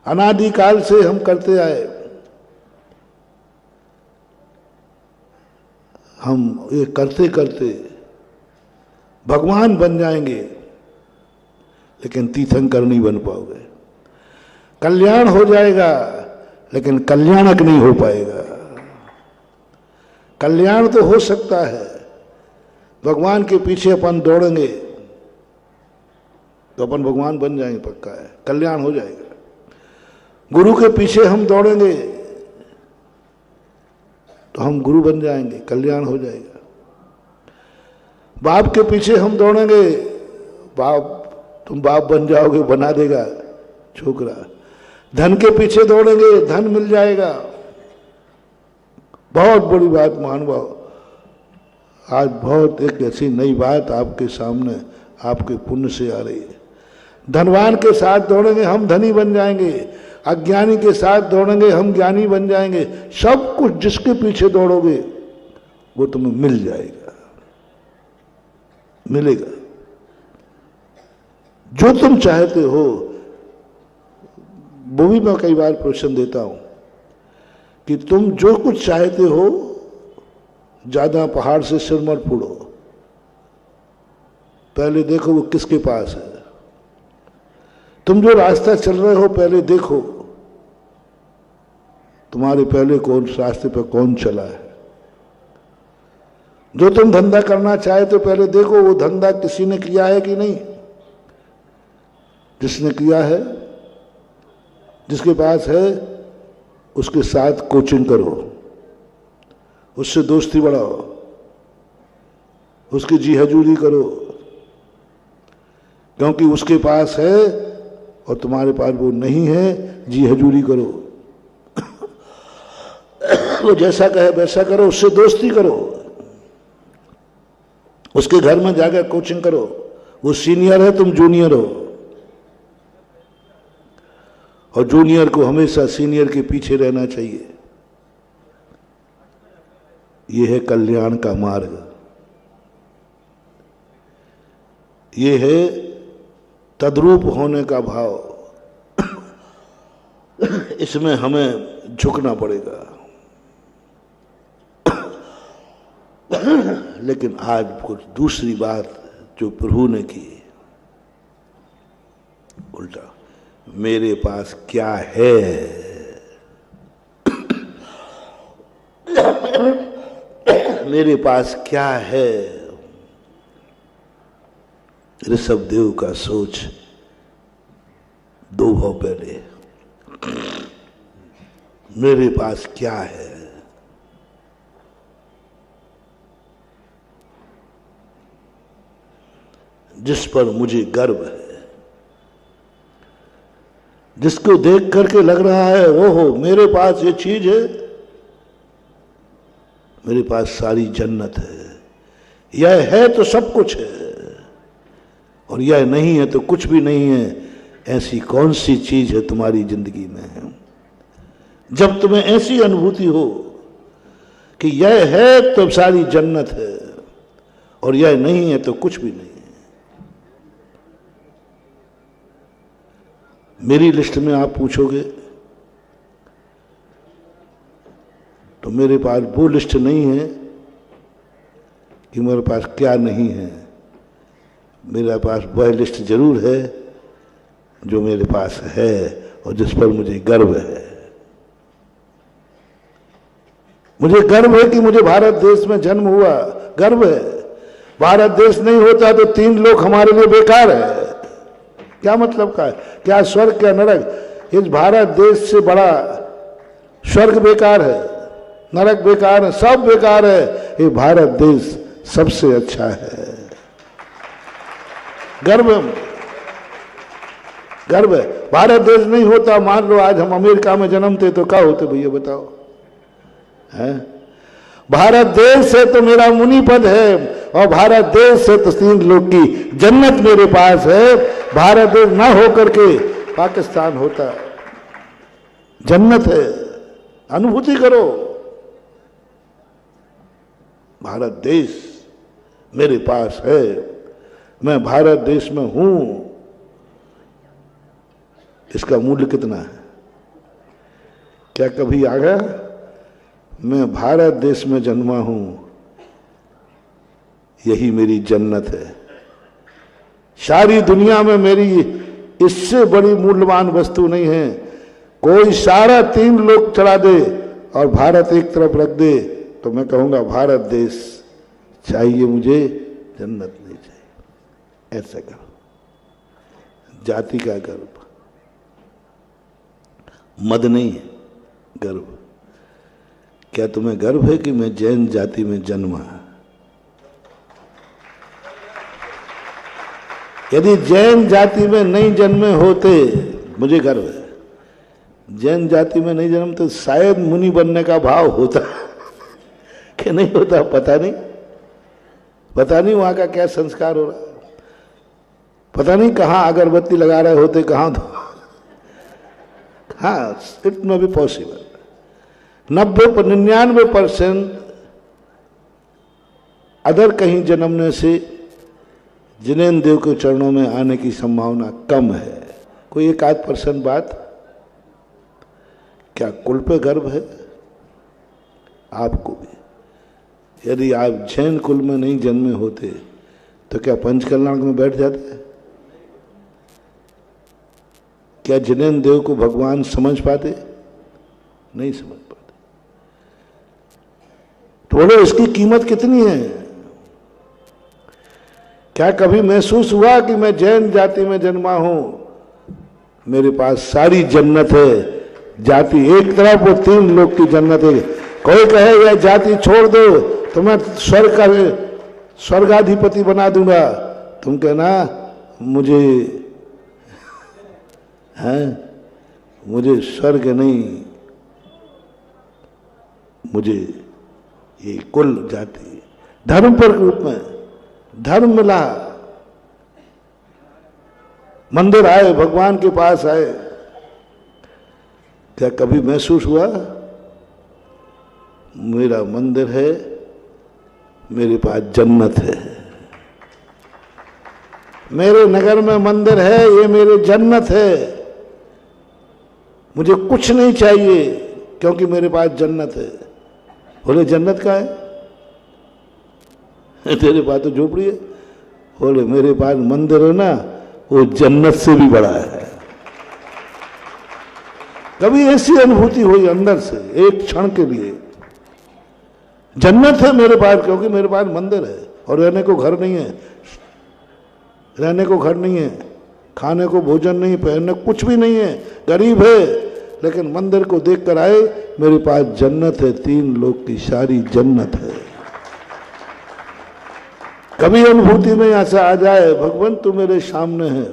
अनादिकाल से हम करते आए। हम ये करते करते भगवान बन जाएंगे, लेकिन तीर्थंकर नहीं बन पाओगे। कल्याण हो जाएगा, लेकिन कल्याणक नहीं हो पाएगा। कल्याण तो हो सकता है, भगवान के पीछे अपन दौड़ेंगे तो अपन भगवान बन जाएंगे, पक्का है, कल्याण हो जाएगा। गुरु के पीछे हम दौड़ेंगे तो हम गुरु बन जाएंगे, कल्याण हो जाएगा। बाप के पीछे हम दौड़ेंगे, तुम बाप बन जाओगे, बना देगा छोकरा। धन के पीछे दौड़ेंगे, धन मिल जाएगा। बहुत बड़ी बात महानुभाव, आज बहुत एक ऐसी नई बात आपके सामने, आपके पुण्य से आ रही है। धनवान के साथ दौड़ेंगे, हम धनी बन जाएंगे। अज्ञानी के साथ दौड़ेंगे, हम ज्ञानी बन जाएंगे। सब कुछ जिसके पीछे दौड़ोगे वो तुम्हें मिल जाएगा, मिलेगा। जो तुम चाहते हो, वो भी मैं कई बार प्रश्न देता हूं कि तुम जो कुछ चाहते हो, ज्यादा पहाड़ से सिर मत फोड़ो, पहले देखो वो किसके पास है। तुम जो रास्ता चल रहे हो, पहले देखो तुम्हारे पहले कौन रास्ते पर कौन चला है। जो तुम धंधा करना चाहे तो पहले देखो वो धंधा किसी ने किया है कि नहीं। जिसने किया है, जिसके पास है, उसके साथ कोचिंग करो, उससे दोस्ती बढ़ाओ, उसकी जी हजूरी करो, क्योंकि उसके पास है और तुम्हारे पास वो नहीं है। जी हजूरी करो, वो जैसा कहे वैसा करो, उससे दोस्ती करो, उसके घर में जाकर कोचिंग करो। वो सीनियर है, तुम जूनियर हो, और जूनियर को हमेशा सीनियर के पीछे रहना चाहिए। यह है कल्याण का मार्ग, ये है तद्रूप होने का भाव। इसमें हमें झुकना पड़ेगा। लेकिन आज कुछ दूसरी बात जो प्रभु ने की, उल्टा, मेरे पास क्या है, मेरे पास क्या है। ऋषभदेव का सोच दो भाव पहले, मेरे पास क्या है। जिस पर मुझे गर्व है, जिसको देख करके लग रहा है ओहो मेरे पास ये चीज है, मेरे पास सारी जन्नत है। यह है तो सब कुछ है, और यह नहीं है तो कुछ भी नहीं है। ऐसी कौन सी चीज है तुम्हारी जिंदगी में? जब तुम्हें ऐसी अनुभूति हो कि यह है तो सारी जन्नत है, और यह नहीं है तो कुछ भी नहीं है। मेरी लिस्ट में आप पूछोगे तो मेरे पास वो लिस्ट नहीं है कि मेरे पास क्या नहीं है। मेरे पास वह लिस्ट जरूर है जो मेरे पास है और जिस पर मुझे गर्व है। मुझे गर्व है कि मुझे भारत देश में जन्म हुआ, गर्व है। भारत देश नहीं होता तो 3 लोक हमारे लिए बेकार है। क्या मतलब का है? क्या स्वर्ग क्या नरक? इस भारत देश से बड़ा स्वर्ग बेकार है, नरक बेकार है, सब बेकार है। ये भारत देश सबसे अच्छा है। गर्व है, गर्व है। भारत देश नहीं होता, मान लो आज हम अमेरिका में जन्मते तो क्या होते भैया बताओ? है भारत देश है तो मेरा मुनि पद है, और भारत देश है तो 3 लोक की जन्नत मेरे पास है। भारत देश ना होकर के पाकिस्तान होता, जन्नत है। अनुभूति करो, भारत देश मेरे पास है, मैं भारत देश में हूं। इसका मूल्य कितना है? क्या कभी आ गया मैं भारत देश में जन्मा हूं, यही मेरी जन्नत है। सारी दुनिया में मेरी इससे बड़ी मूल्यवान वस्तु नहीं है। कोई सारा 3 लोक चढ़ा दे और भारत एक तरफ रख दे तो मैं कहूंगा भारत देश चाहिए मुझे, जन्नत नहीं चाहिए। ऐसा करो। जाति का गर्व, मद नहीं है, गर्व। क्या तुम्हें गर्व है कि मैं जैन जाति में जन्मा? यदि जैन जाति में नहीं जन्मे होते, मुझे गर्व है। जैन जाति में नहीं जन्म तो शायद मुनि बनने का भाव होता कि नहीं होता, पता नहीं। पता नहीं वहां का क्या संस्कार हो रहा, पता नहीं कहां अगरबत्ती लगा रहे होते, कहां तो। हाँ, इट में भी पॉसिबल। 99% अदर कहीं जन्मने से जिनेन्द्र देव के चरणों में आने की संभावना कम है। कोई 1-8% बात। क्या कुल पे गर्व है? आपको भी। यदि आप जैन कुल में नहीं जन्मे होते तो क्या पंचकल्याण में बैठ जाते? क्या जिनेन्द्र देव को भगवान समझ पाते? नहीं समझ पाते। तो बोलो इसकी कीमत कितनी है? क्या कभी महसूस हुआ कि मैं जैन जाति में जन्मा हूं, मेरे पास सारी जन्नत है, जाति एक तरफ और 3 लोग की जन्नत है। कोई कहे यह जाति छोड़ दो तो मैं स्वर्गाधिपति बना दूंगा, तुम कहना मुझे स्वर्ग नहीं, मुझे ये कुल जाति धर्म पर रूप में धर्म मिला। मंदिर आए, भगवान के पास आए, क्या कभी महसूस हुआ मेरा मंदिर है, मेरे पास जन्नत है, मेरे नगर में मंदिर है, ये मेरे जन्नत है, मुझे कुछ नहीं चाहिए क्योंकि मेरे पास जन्नत है। बोले जन्नत का है? तेरे पास तो झोपड़ी है। बोले मेरे पास मंदिर है ना, वो जन्नत से भी बड़ा है। कभी ऐसी अनुभूति हुई अंदर से एक क्षण के लिए, जन्नत है मेरे पास क्योंकि मेरे पास मंदिर है और रहने को घर नहीं है, रहने को घर नहीं है, खाने को भोजन नहीं, पहनने कुछ भी नहीं है, गरीब है, लेकिन मंदिर को देखकर आए मेरे पास जन्नत है, 3 लोग की सारी जन्नत है। कभी अनुभूति में ऐसा आ जाए भगवान तू मेरे सामने है,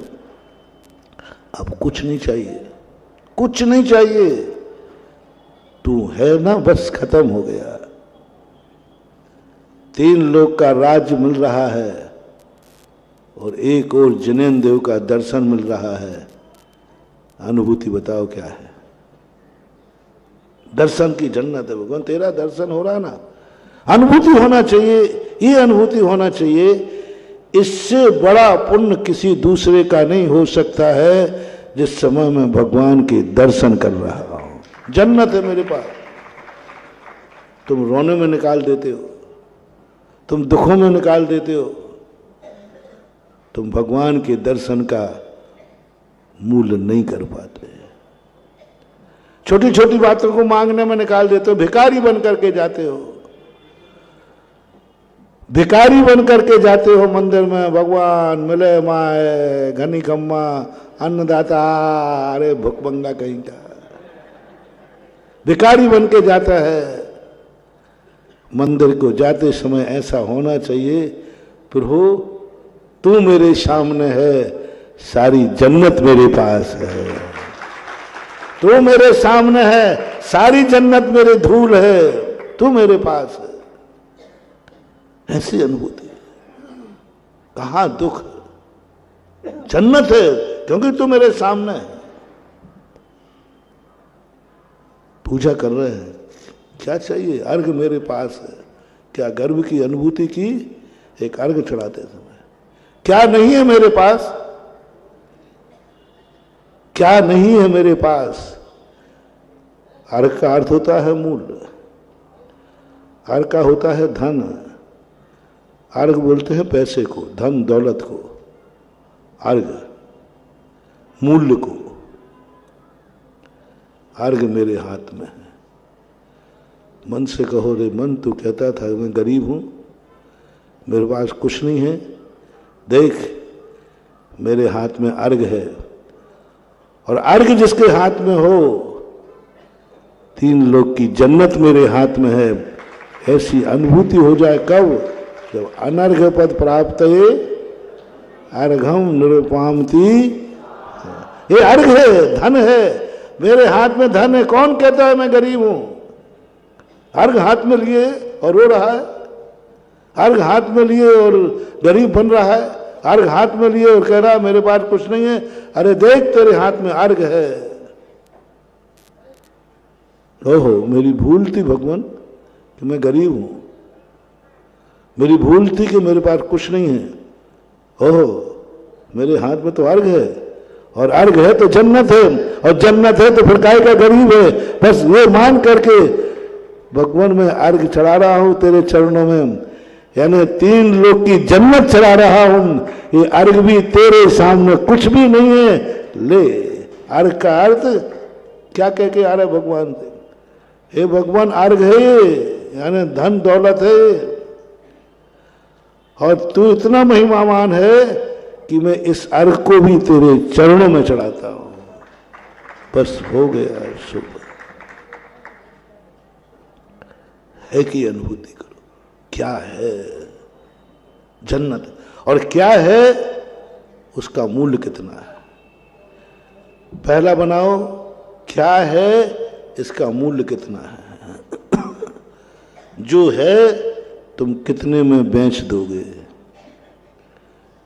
अब कुछ नहीं चाहिए, कुछ नहीं चाहिए, तू है ना, बस खत्म हो गया। 3 लोग का राज्य मिल रहा है और एक और जिनेन्द्र देव का दर्शन मिल रहा है। अनुभूति बताओ क्या है? दर्शन की जन्नत है भगवान, तेरा दर्शन हो रहा ना, अनुभूति होना चाहिए, ये अनुभूति होना चाहिए। इससे बड़ा पुण्य किसी दूसरे का नहीं हो सकता है जिस समय मैं भगवान के दर्शन कर रहा हूं। जन्नत है मेरे पास। तुम रोने में निकाल देते हो, तुम दुखों में निकाल देते हो, तुम भगवान के दर्शन का मूल्य नहीं कर पाते। छोटी छोटी बातों को मांगने में निकाल देते हो, भिखारी बन करके जाते हो, भिखारी बन करके जाते हो मंदिर में, भगवान मिले माए घनी खम्मा अन्नदाता, अरे भुखमंगा कहीं का भिखारी बन के जाता है। मंदिर को जाते समय ऐसा होना चाहिए, प्रभु तू मेरे सामने है, सारी जन्नत मेरे पास है, तू मेरे सामने है, सारी जन्नत मेरे धूल है, तू मेरे पास है। ऐसी अनुभूति, कहां दुख, जन्नत है क्योंकि तू मेरे सामने है। पूजा कर रहे हैं, क्या चाहिए? अर्घ मेरे पास है। क्या गर्व की अनुभूति की? एक अर्घ चढ़ाते समय क्या नहीं है मेरे पास, क्या नहीं है मेरे पास? अर्घ का अर्थ होता है मूल्य, अर्घ का होता है धन, अर्घ बोलते हैं पैसे को, धन दौलत को, अर्घ मूल्य को। अर्घ मेरे हाथ में है। मन से कहो रे मन, तू कहता था मैं गरीब हूं, मेरे पास कुछ नहीं है, देख मेरे हाथ में अर्घ है। और अर्घ जिसके हाथ में हो, 3 लोग की जन्नत मेरे हाथ में है। ऐसी अनुभूति हो जाए कब? जब अनर्घ पद प्राप्त अर्घम निरुपामती। ये अर्घ है, धन है, मेरे हाथ में धन है। कौन कहता है मैं गरीब हूं? अर्घ हाथ में लिए और रो रहा है, अर्घ हाथ में लिए और गरीब बन रहा है, अर्घ हाथ में लिए और कह रहा है मेरे पास कुछ नहीं है। अरे देख तेरे हाथ में अर्घ है। ओहो, मेरी भूल थी भगवान कि मैं गरीब हूं, मेरी भूल थी कि मेरे पास कुछ नहीं है। ओहो, मेरे हाथ में तो अर्घ है, और अर्घ है तो जन्नत है, और जन्नत है तो फिर काय का गरीब है। बस ये मान करके भगवान मैं अर्घ चढ़ा रहा हूं तेरे चरणों में, यानी 3 लोग की जन्नत चढ़ा रहा हूं। ये अर्घ भी तेरे सामने कुछ भी नहीं है, ले। अर्घ का अर्थ क्या कह के आ रहा है भगवान से? हे भगवान, अर्घ है ये, यानी धन दौलत है, और तू इतना महिमावान है कि मैं इस अर्घ को भी तेरे चरणों में चढ़ाता हूं। बस हो गया शुभ। है कि अनुभूति करो, क्या है जन्नत और क्या है उसका मूल्य कितना है। पहला बनाओ, क्या है इसका मूल्य कितना है। जो है तुम कितने में बेच दोगे,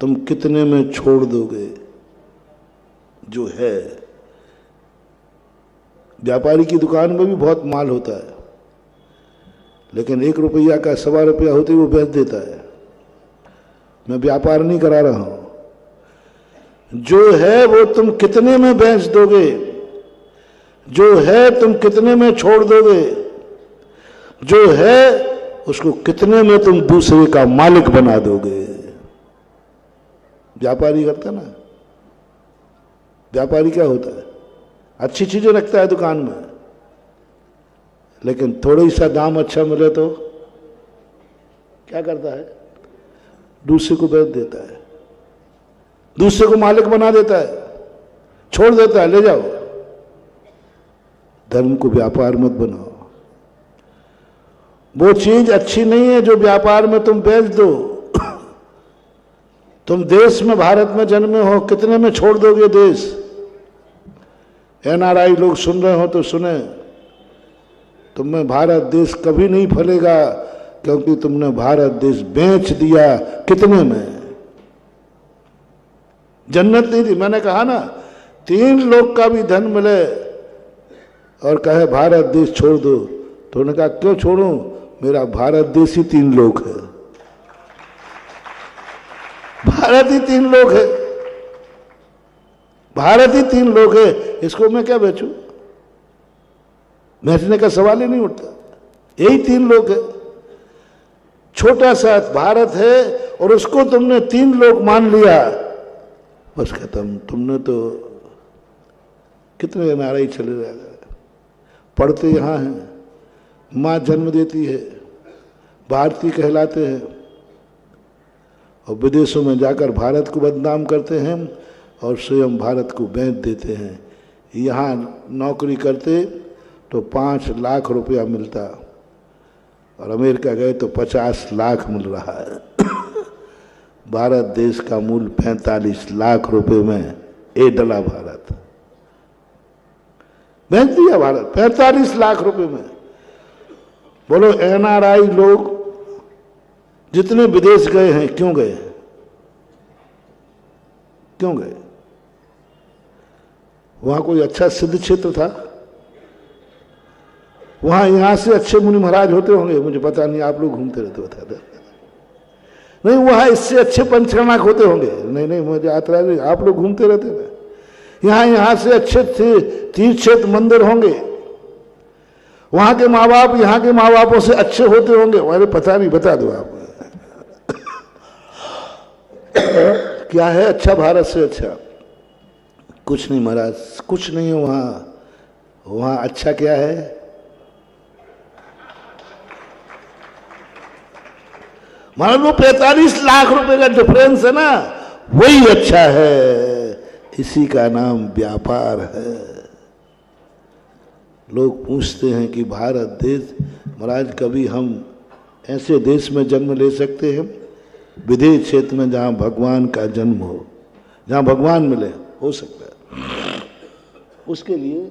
तुम कितने में छोड़ दोगे। जो है, व्यापारी की दुकान में भी बहुत माल होता है, लेकिन 1 रुपया का 1.25 रुपया होते ही वो बेच देता है। मैं व्यापार नहीं करा रहा हूं, जो है वो तुम कितने में बेच दोगे, जो है तुम कितने में छोड़ दोगे, जो है उसको कितने में तुम दूसरे का मालिक बना दोगे। व्यापारी करता ना, व्यापारी क्या होता है, अच्छी चीजें रखता है दुकान में, लेकिन थोड़ी सा दाम अच्छा मिले तो क्या करता है, दूसरे को बेच देता है, दूसरे को मालिक बना देता है, छोड़ देता है, ले जाओ। धर्म को व्यापार मत बनाओ। वो चीज अच्छी नहीं है जो व्यापार में तुम बेच दो। तुम देश में, भारत में जन्मे हो, कितने में छोड़ दोगे देश। NRI लोग सुन रहे हो तो सुने, तुम्हें भारत देश कभी नहीं फलेगा क्योंकि तुमने भारत देश बेच दिया। कितने में? जन्नत नहीं थी। मैंने कहा ना, 3 लोग का भी धन मिले और कहे भारत देश छोड़ दो, तो उन्होंने कहा क्यों छोड़ूं, मेरा भारत देश ही 3 लोग है, भारत ही 3 लोग है, भारत ही 3 लोग है, इसको मैं क्या बेचूं। बेचने का सवाल ही नहीं उठता। यही 3 लोग है, छोटा सा भारत है और उसको तुमने 3 लोग मान लिया, बस खत्म। तुमने तो कितने NRI चले जाएगा, पढ़ते यहां हैं, मां जन्म देती है, भारतीय कहलाते हैं और विदेशों में जाकर भारत को बदनाम करते हैं और स्वयं भारत को बेच देते हैं। यहाँ नौकरी करते तो 5 लाख रुपया मिलता और अमेरिका गए तो 50 लाख मिल रहा है। भारत देश का मूल्य 45 लाख रुपए में ए डला भारत, बेच दिया भारत 45 लाख रुपए में। बोलो NRI लोग जितने विदेश गए हैं, क्यों गए, क्यों गए? वहां कोई अच्छा सिद्ध क्षेत्र था, वहां यहां से अच्छे मुनि महाराज होते होंगे, मुझे पता नहीं, आप लोग घूमते रहते बता दो। नहीं, वहां इससे अच्छे पंचकर्माक होते होंगे। नहीं नहीं, मुझे आता नहीं, आप लोग घूमते रहते हैं। यहां से अच्छे तीर्थ क्षेत्र मंदिर होंगे, वहां के माँ बाप यहाँ के माँ बापों से अच्छे होते होंगे। अरे पता नहीं, बता दो आप। क्या है अच्छा भारत से अच्छा? कुछ नहीं महाराज, कुछ नहीं है वहां। वहां अच्छा क्या है? महाराज वो 45 लाख रुपए का डिफरेंस है ना, वही अच्छा है। इसी का नाम व्यापार है। लोग पूछते हैं कि भारत देश, महाराज कभी हम ऐसे देश में जन्म ले सकते हैं, विदेश क्षेत्र में जहां भगवान का जन्म हो, जहां भगवान मिले, हो सकता है। उसके लिए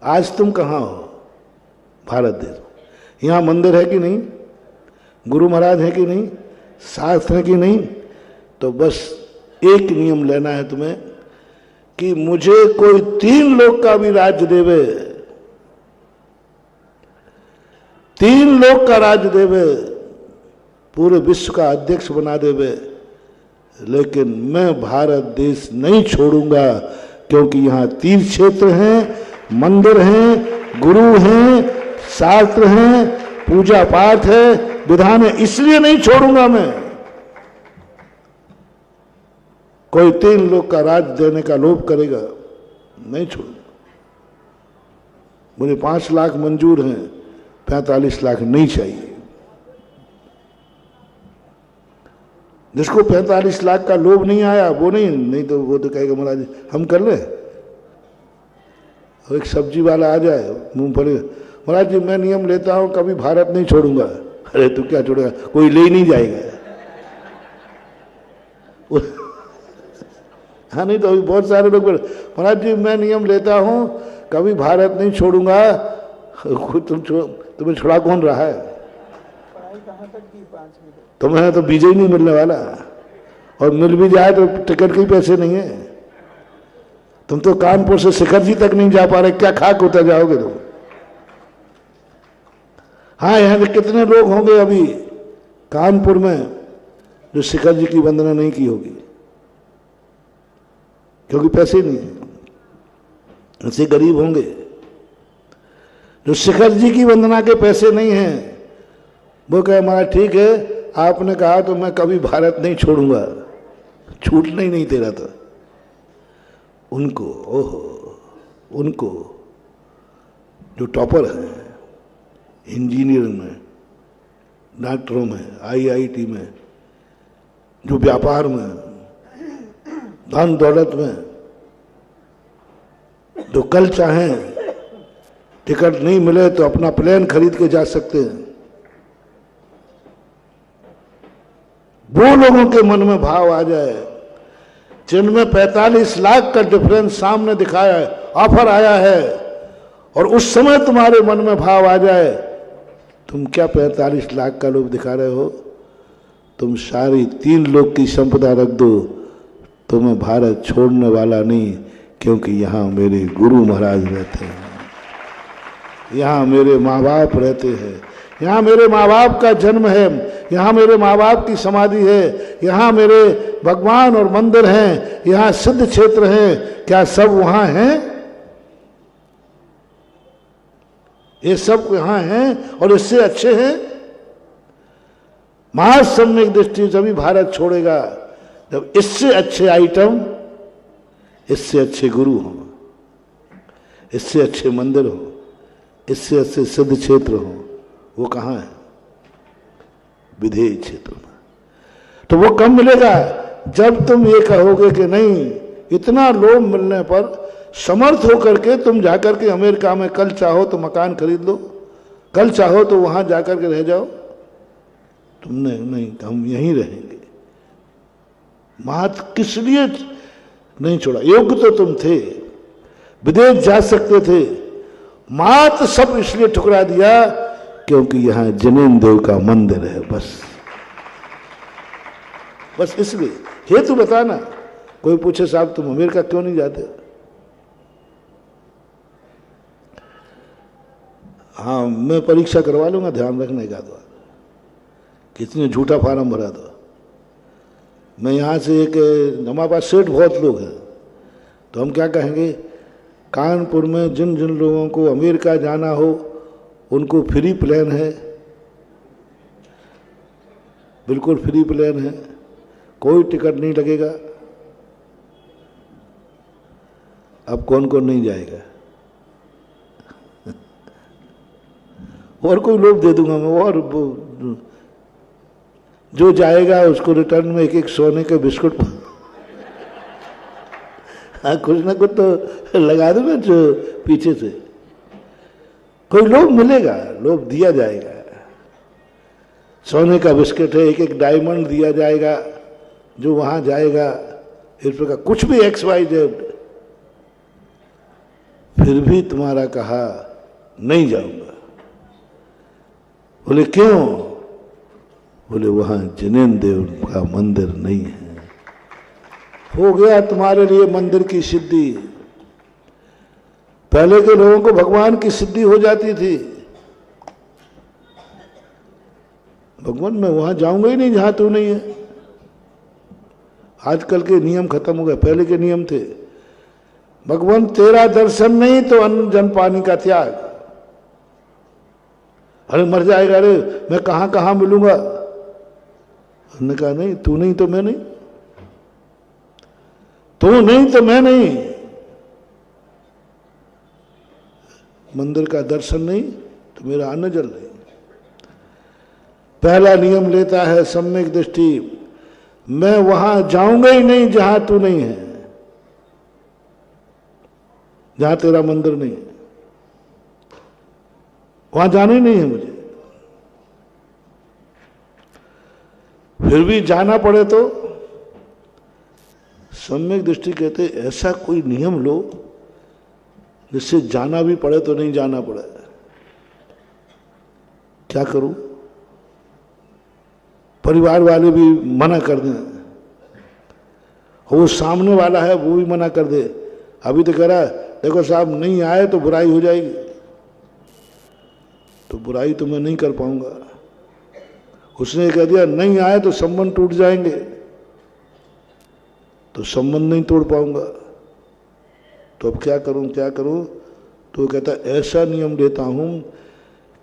आज तुम कहां हो? भारत देश। यहां मंदिर है कि नहीं, गुरु महाराज है कि नहीं, शास्त्र है कि नहीं? तो बस एक नियम लेना है तुम्हें कि मुझे कोई 3 लोग का भी राज्य देवे, 3 लोग का राज्य देवे, पूरे विश्व का अध्यक्ष बना देवे, लेकिन मैं भारत देश नहीं छोड़ूंगा, क्योंकि यहाँ तीर्थ क्षेत्र हैं, मंदिर हैं, गुरु हैं, शास्त्र हैं, पूजा पाठ है, विधान है, इसलिए नहीं छोड़ूंगा मैं। कोई 3 लोग का राज देने का लोभ करेगा, नहीं छोड़ूंगा। मुझे 5 लाख मंजूर हैं, 45 लाख नहीं चाहिए। जिसको 45 लाख का लोभ नहीं आया वो नहीं तो वो तो कहेगा महाराज हम कर ले, और एक सब्जी वाला आ जाए मूंगफली, महाराज जी मैं नियम लेता हूं कभी भारत नहीं छोड़ूंगा। अरे तू क्या छोड़ेगा, कोई ले ही नहीं जाएगा। हाँ नहीं तो अभी बहुत सारे लोग महाराज जी मैं नियम लेता हूं कभी भारत नहीं छोड़ूंगा। तुम्हें छोड़ा कौन रहा है? तुम्हें तो बीजे ही नहीं मिलने वाला, और मिल भी जाए तो टिकट के ही पैसे नहीं है। तुम तो कानपुर से शिखर जी तक नहीं जा पा रहे, क्या खाक उतर जाओगे तुम? हाँ यहाँ पे कितने लोग होंगे अभी कानपुर में जो शिखर जी की वंदना नहीं की होगी, क्योंकि पैसे नहीं है। ऐसे गरीब होंगे जो शिखर जी की वंदना के पैसे नहीं हैं, वो कहे हमारा ठीक है आपने कहा तो मैं कभी भारत नहीं छोड़ूंगा, छूटना ही नहीं तेरा। तो उनको ओहो, उनको जो टॉपर हैं इंजीनियर में, डॉक्टरों में, आईआईटी में, जो व्यापार में, धन दौलत में, जो कल चाहें टिकट नहीं मिले तो अपना प्लेन खरीद के जा सकते हैं, वो लोगों के मन में भाव आ जाए जिनमें 45 लाख का डिफरेंस सामने दिखाया है, ऑफर आया है, और उस समय तुम्हारे मन में भाव आ जाए तुम क्या 45 लाख का लोभ दिखा रहे हो, तुम सारी 3 लोग की संपदा रख दो, तुम्हें भारत छोड़ने वाला नहीं, क्योंकि यहाँ मेरे गुरु महाराज रहते हैं, यहाँ मेरे माँ बाप रहते हैं, यहाँ मेरे माँ बाप का जन्म है, यहाँ मेरे माँ बाप की समाधि है, यहाँ मेरे भगवान और मंदिर हैं, यहाँ सिद्ध क्षेत्र हैं। क्या सब वहाँ हैं? ये सब यहाँ हैं और इससे अच्छे हैं। महासम्यक दृष्टि तभी भारत छोड़ेगा जब इससे अच्छे आइटम, इससे अच्छे गुरु हों, इससे अच्छे मंदिर हो, इससे अच्छे सिद्ध क्षेत्र हो। वो कहाँ है? विधेय क्षेत्र में। तो वो कब मिलेगा? जब तुम ये कहोगे कि नहीं, इतना लोभ मिलने पर समर्थ होकर के तुम जाकर के अमेरिका में कल चाहो तो मकान खरीद लो, कल चाहो तो वहां जाकर के रह जाओ। तुमने नहीं, हम यहीं रहेंगे। महत किस लिए नहीं छोड़ा? योग्य तो तुम थे, विदेश जा सकते थे, मात सब इसलिए ठुकरा दिया क्योंकि यहां जनेन देव का मंदिर है। बस इसलिए। हेतु बताना। कोई पूछे साहब तुम अमेरिका क्यों नहीं जाते? हाँ मैं परीक्षा करवा लूंगा, ध्यान रखने का तो कितने झूठा फार्म भरा दो। मैं यहाँ से एक, हमारे पास सेठ बहुत लोग हैं, तो हम क्या कहेंगे, कानपुर में जिन जिन लोगों को अमेरिका जाना हो उनको फ्री प्लेन है, बिल्कुल फ्री प्लेन है, कोई टिकट नहीं लगेगा। अब कौन कौन नहीं जाएगा? और कोई लोभ दे दूंगा मैं, और जो जाएगा उसको रिटर्न में एक एक सोने के बिस्कुट हाँ कुछ ना कुछ तो लगा दूंगा जो पीछे से। कोई लोभ मिलेगा, लोभ दिया जाएगा। सोने का बिस्किट है, एक एक डायमंड दिया जाएगा जो वहां जाएगा, इस प्रकार कुछ भी XYZ। फिर भी तुम्हारा कहा नहीं जाऊंगा। बोले क्यों? बोले वहां जनेन देव का मंदिर नहीं है। हो गया तुम्हारे लिए मंदिर की सिद्धि। पहले के लोगों को भगवान की सिद्धि हो जाती थी। भगवान मैं वहां जाऊंगा ही नहीं जहां तू नहीं है। आजकल के नियम खत्म हो गए, पहले के नियम थे, भगवान तेरा दर्शन नहीं तो अन्न जन पानी का त्याग। अरे मर जाएगा, अरे मैं कहां कहां मिलूंगा। हमने कहा नहीं, तू नहीं तो मैं नहीं, तू नहीं तो मैं नहीं। मंदिर का दर्शन नहीं तो मेरा अन्न जल नहीं। पहला नियम लेता है सम्यक दृष्टि, मैं वहां जाऊंगा ही नहीं जहां तू नहीं है। जहां तेरा मंदिर नहीं है, वहां जाना ही नहीं है मुझे। फिर भी जाना पड़े तो सम्यक दृष्टि कहते ऐसा कोई नियम लो जिससे जाना भी पड़े तो नहीं जाना पड़े। क्या करूं? परिवार वाले भी मना कर दें, वो सामने वाला है वो भी मना कर दे। अभी तो कह रहा है देखो साहब नहीं आए तो बुराई हो जाएगी, तो बुराई तो मैं नहीं कर पाऊंगा। उसने कह दिया नहीं आए तो संबंध टूट जाएंगे, तो संबंध नहीं तोड़ पाऊंगा। तो अब क्या करूं क्या करूं? तो कहता ऐसा नियम लेता हूं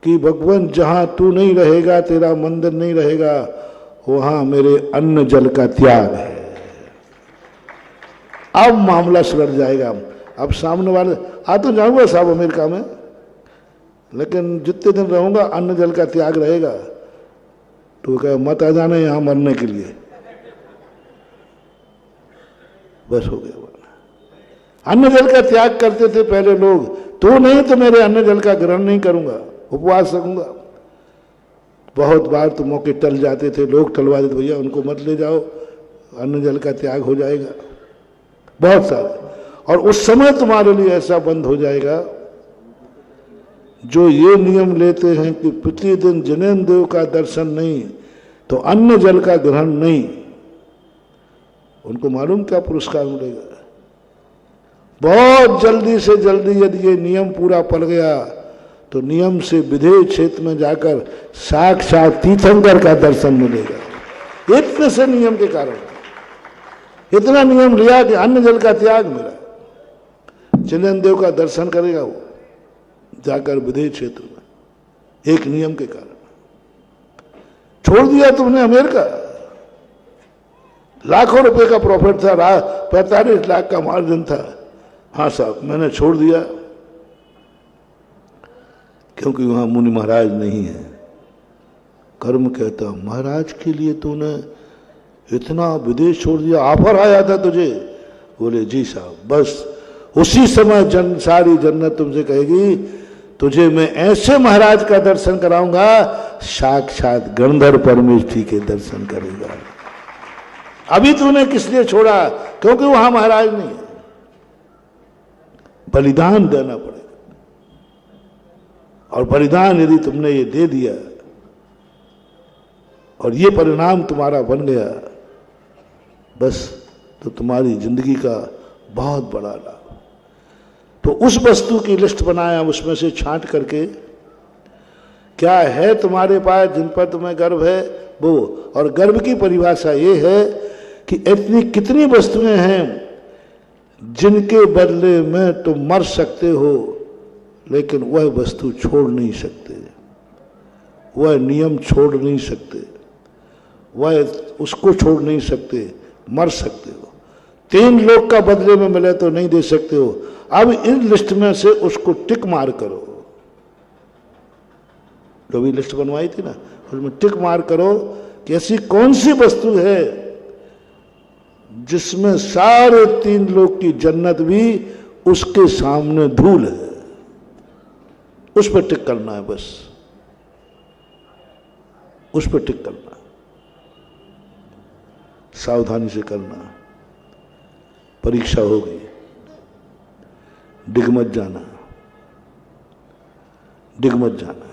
कि भगवान जहां तू नहीं रहेगा, तेरा मंदिर नहीं रहेगा, वहां मेरे अन्न जल का त्याग है। अब मामला सुलझ जाएगा। अब सामने वाले आ तो जाऊंगा साहब अमेरिका में, लेकिन जितने दिन रहूंगा अन्न जल का त्याग रहेगा। तो कहे मत आ जाना यहां मरने के लिए। बस हो गया। अन्न जल का त्याग करते थे पहले लोग, तो नहीं तो मेरे अन्न जल का ग्रहण नहीं करूंगा, उपवास रखूंगा। बहुत बार तो मौके टल जाते थे, लोग टलवा देते भैया उनको मत ले जाओ, अन्न जल का त्याग हो जाएगा। बहुत सारे। और उस समय तुम्हारे लिए ऐसा बंद हो जाएगा, जो ये नियम लेते हैं कि प्रतिदिन जिनेन्द्र देव का दर्शन नहीं तो अन्न जल का ग्रहण नहीं, उनको मालूम क्या पुरस्कार मिलेगा। बहुत जल्दी से जल्दी यदि ये नियम पूरा पड़ गया तो नियम से विधेय क्षेत्र में जाकर साक्षात तीर्थंकर का दर्शन मिलेगा। इतने से नियम के कारण इतना नियम लिया कि अन्न जल का त्याग मिला। जिनेन्द्र देव का दर्शन करेगा वो जाकर विधेय क्षेत्र में, एक नियम के कारण। छोड़ दिया तुमने अमेरिका, लाखों रुपए का प्रॉफिट था, 45 लाख का मार्जिन था। हाँ साहब मैंने छोड़ दिया, क्योंकि वहां मुनि महाराज नहीं है। कर्म कहता महाराज के लिए तूने इतना विदेश छोड़ दिया, ऑफर आया था तुझे? बोले जी साहब। बस उसी समय सारी जन्नत तुमसे कहेगी तुझे मैं ऐसे महाराज का दर्शन कराऊंगा, साक्षात गंधर्व परमेष्ठी के दर्शन करेगा। अभी तूने किस लिए छोड़ा? क्योंकि वहां महाराज नहीं है। बलिदान देना पड़ेगा, और बलिदान यदि तुमने ये दे दिया और ये परिणाम तुम्हारा बन गया, बस तो तुम्हारी जिंदगी का बहुत बड़ा लाभ। तो उस वस्तु की लिस्ट बनाया, उसमें से छांट करके क्या है तुम्हारे पास जिन पर तुम्हें गर्व है वो। और गर्व की परिभाषा ये है कि इतनी कितनी वस्तुएं हैं जिनके बदले में तुम मर सकते हो, लेकिन वह वस्तु छोड़ नहीं सकते, वह नियम छोड़ नहीं सकते, वह उसको छोड़ नहीं सकते, मर सकते हो। 3 लोग का बदले में मिले तो नहीं दे सकते हो। अब इन लिस्ट में से उसको टिक मार करो। जो भी लिस्ट बनवाई थी ना, उसमें टिक मार करो कि ऐसी कौन सी वस्तु है जिसमें सारे 3 लोग की जन्नत भी उसके सामने धूल है। उस पर टिक करना है, बस उस पर टिक करना। सावधानी से करना। परीक्षा होगी, डिग मत जाना, डिग मत जाना।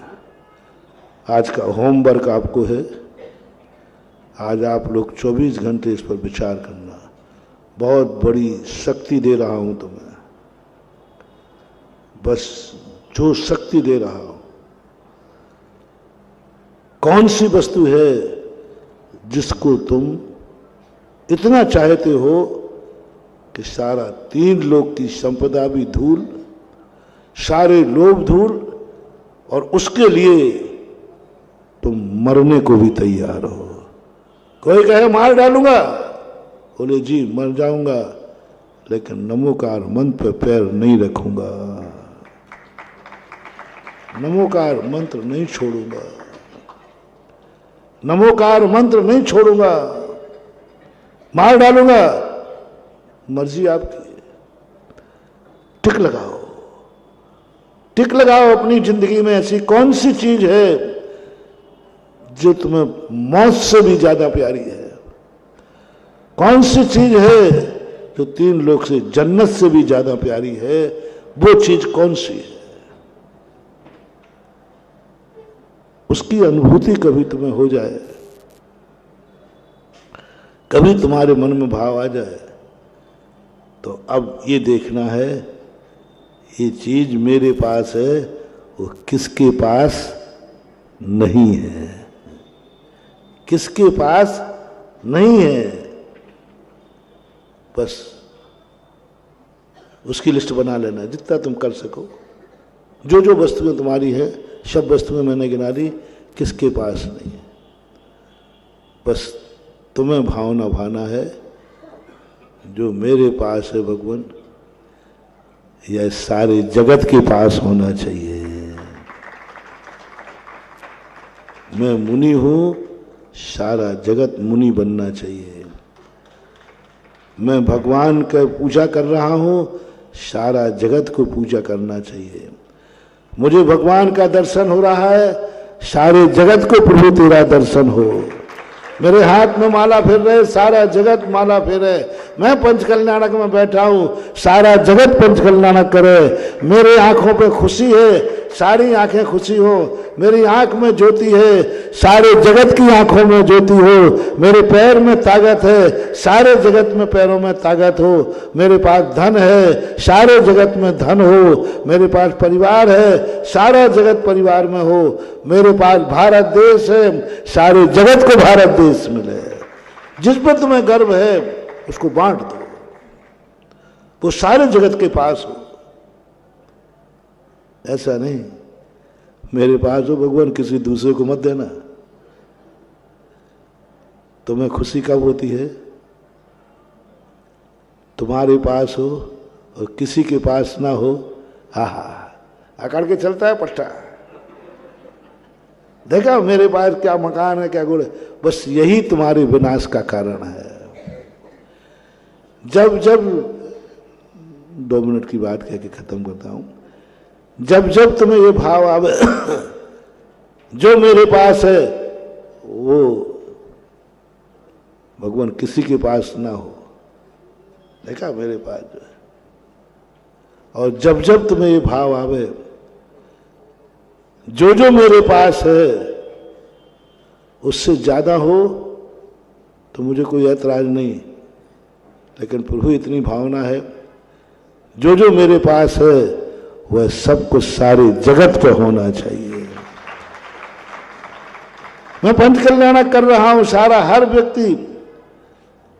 आज का होमवर्क आपको है, आज आप लोग 24 घंटे इस पर विचार करना। बहुत बड़ी शक्ति दे रहा हूं तुम्हें, बस जो शक्ति दे रहा हूं, कौन सी वस्तु है जिसको तुम इतना चाहते हो कि सारा 3 लोग की संपदा भी धूल, सारे लोभ धूल, और उसके लिए तुम मरने को भी तैयार हो। कोई कहे मार डालूंगा, बोले जी मर जाऊंगा, लेकिन नमोकार मंत्र पे पैर नहीं रखूंगा, नमोकार मंत्र नहीं छोड़ूंगा, नमोकार मंत्र नहीं छोड़ूंगा। मार डालूंगा, मर्जी आपकी। टिक लगाओ, टिक लगाओ अपनी जिंदगी में। ऐसी कौन सी चीज है जो तुम्हें मौत से भी ज्यादा प्यारी है? कौन सी चीज है जो 3 लोक से, जन्नत से भी ज्यादा प्यारी है? वो चीज कौन सी है? उसकी अनुभूति कभी तुम्हें हो जाए, कभी तुम्हारे मन में भाव आ जाए, तो अब ये देखना है ये चीज मेरे पास है, वो किसके पास नहीं है, किसके पास नहीं है। बस उसकी लिस्ट बना लेना जितना तुम कर सको। जो जो वस्तुएं तुम्हारी है, सब वस्तुएं मैंने गिना दी, किसके पास नहीं है। बस तुम्हें भावना भाना है जो मेरे पास है भगवान, यह सारे जगत के पास होना चाहिए। मैं मुनि हूं, सारा जगत मुनि बनना चाहिए। मैं भगवान का पूजा कर रहा हूं, सारा जगत को पूजा करना चाहिए। मुझे भगवान का दर्शन हो रहा है, सारे जगत को प्रभु तेरा दर्शन हो। मेरे हाथ में माला फिर रहे, सारा जगत माला फेरे। मैं पंचकल्याणक में बैठा हूं, सारा जगत पंचकल्याणक करे। मेरे आंखों पे खुशी है, सारी आंखें खुशी हो। मेरी आंख में ज्योति है, सारे जगत की आंखों में ज्योति हो। मेरे पैर में ताकत है, सारे जगत में पैरों में ताकत हो। मेरे पास धन है, सारे जगत में धन हो। मेरे पास परिवार है, सारा जगत परिवार में हो। मेरे पास भारत देश है, सारे जगत को भारत देश मिले। जिस पर तुम्हें गर्व है उसको बांट दो, वो सारे जगत के पास हो। ऐसा नहीं मेरे पास हो भगवान, किसी दूसरे को मत देना। तुम्हें खुशी कब होती है? तुम्हारे पास हो और किसी के पास ना हो। अकड़ के चलता है पट्टा। देखा मेरे पास क्या मकान है, क्या गुण है। बस यही तुम्हारे विनाश का कारण है। जब जब 2 मिनट की बात कह के खत्म करता हूं। जब जब तुम्हें ये भाव आवे जो मेरे पास है वो भगवान किसी के पास ना हो, देखा मेरे पास जो है। और जब जब तुम्हें ये भाव आवे जो जो मेरे पास है उससे ज्यादा हो, तो मुझे कोई ऐतराज नहीं। लेकिन प्रभु इतनी भावना है, जो जो मेरे पास है वह सब कुछ सारे जगत पे होना चाहिए। मैं पंच कल्याणक कर रहा हूं। सारा हर व्यक्ति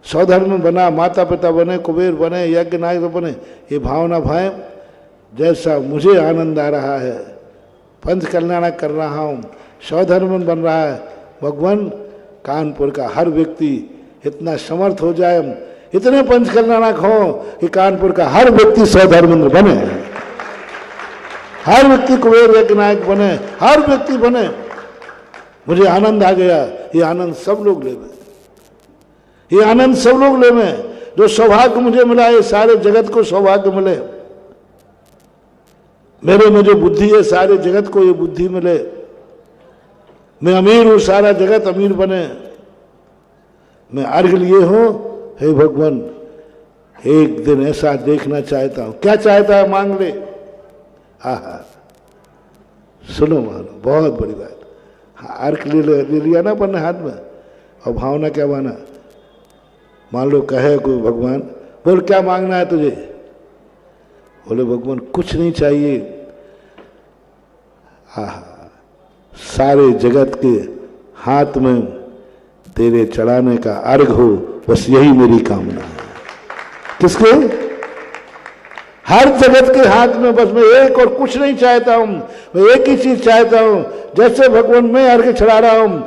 स्वधर्म बना, माता पिता बने, कुबेर बने, यज्ञ नायक बने, ये भावना भाए जैसा मुझे आनंद आ रहा है। पंच कल्याणक कर रहा हूं, स्वधर्म बन रहा है। भगवान कानपुर का हर व्यक्ति इतना समर्थ हो जाए, इतने पंच कल्याणक हो कि कानपुर का हर व्यक्ति स्वधर्मेंद्र बने, हर व्यक्ति कुबेर यज्ञ नायक बने, हर व्यक्ति बने। मुझे आनंद आ गया। ये आनंद सब लोग ले में, ये आनंद सब लोग ले में। जो सौभाग्य मुझे मिला है, सारे जगत को सौभाग्य मिले। मेरे में जो बुद्धि है, सारे जगत को ये बुद्धि मिले। मैं अमीर हूं, सारा जगत अमीर बने। मैं अर्घ लिए हूं, हे भगवान एक दिन ऐसा देखना चाहता हूं। क्या चाहता है मांग ले। सुनो मानो, बहुत बड़ी बात। अर्घ ले लिया ना अपने हाथ में, और भावना क्या माना। मान लो कहे कोई भगवान, बोल क्या मांगना है तुझे। बोले भगवान कुछ नहीं चाहिए, सारे जगत के हाथ में तेरे चढ़ाने का अर्घ हो, बस यही मेरी कामना है। किसके? हर जगत के हाथ में बस मैं एक और कुछ नहीं चाहता हूं। मैं एक ही चीज चाहता हूं, जैसे भगवान मैं अर्घ चढ़ा रहा हूं,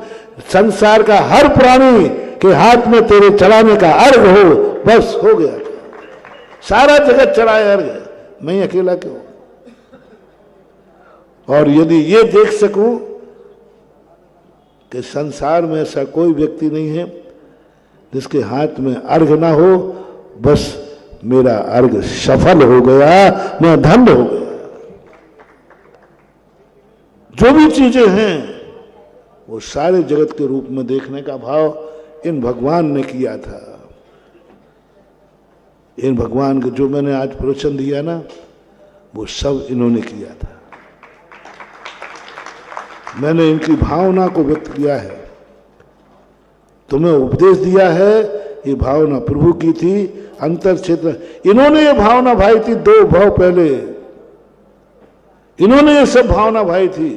संसार का हर प्राणी के हाथ में तेरे चढ़ाने का अर्घ हो, बस हो गया। सारा जगत चढ़ाए अर्घ, मैं अकेला क्यों। और यदि ये देख सकूं कि संसार में ऐसा कोई व्यक्ति नहीं है जिसके हाथ में अर्घ ना हो, बस मेरा अर्घ सफल हो गया, मैं धन्य हो गया। जो भी चीजें हैं वो सारे जगत के रूप में देखने का भाव इन भगवान ने किया था। इन भगवान के जो मैंने आज प्रवचन दिया ना, वो सब इन्होंने किया था। मैंने इनकी भावना को व्यक्त किया है, तुम्हें उपदेश दिया है। ये भावना प्रभु की थी, अंतर क्षेत्र। इन्होंने ये भावना भाई थी 2 भाव पहले, इन्होंने ये सब भावना भाई थी।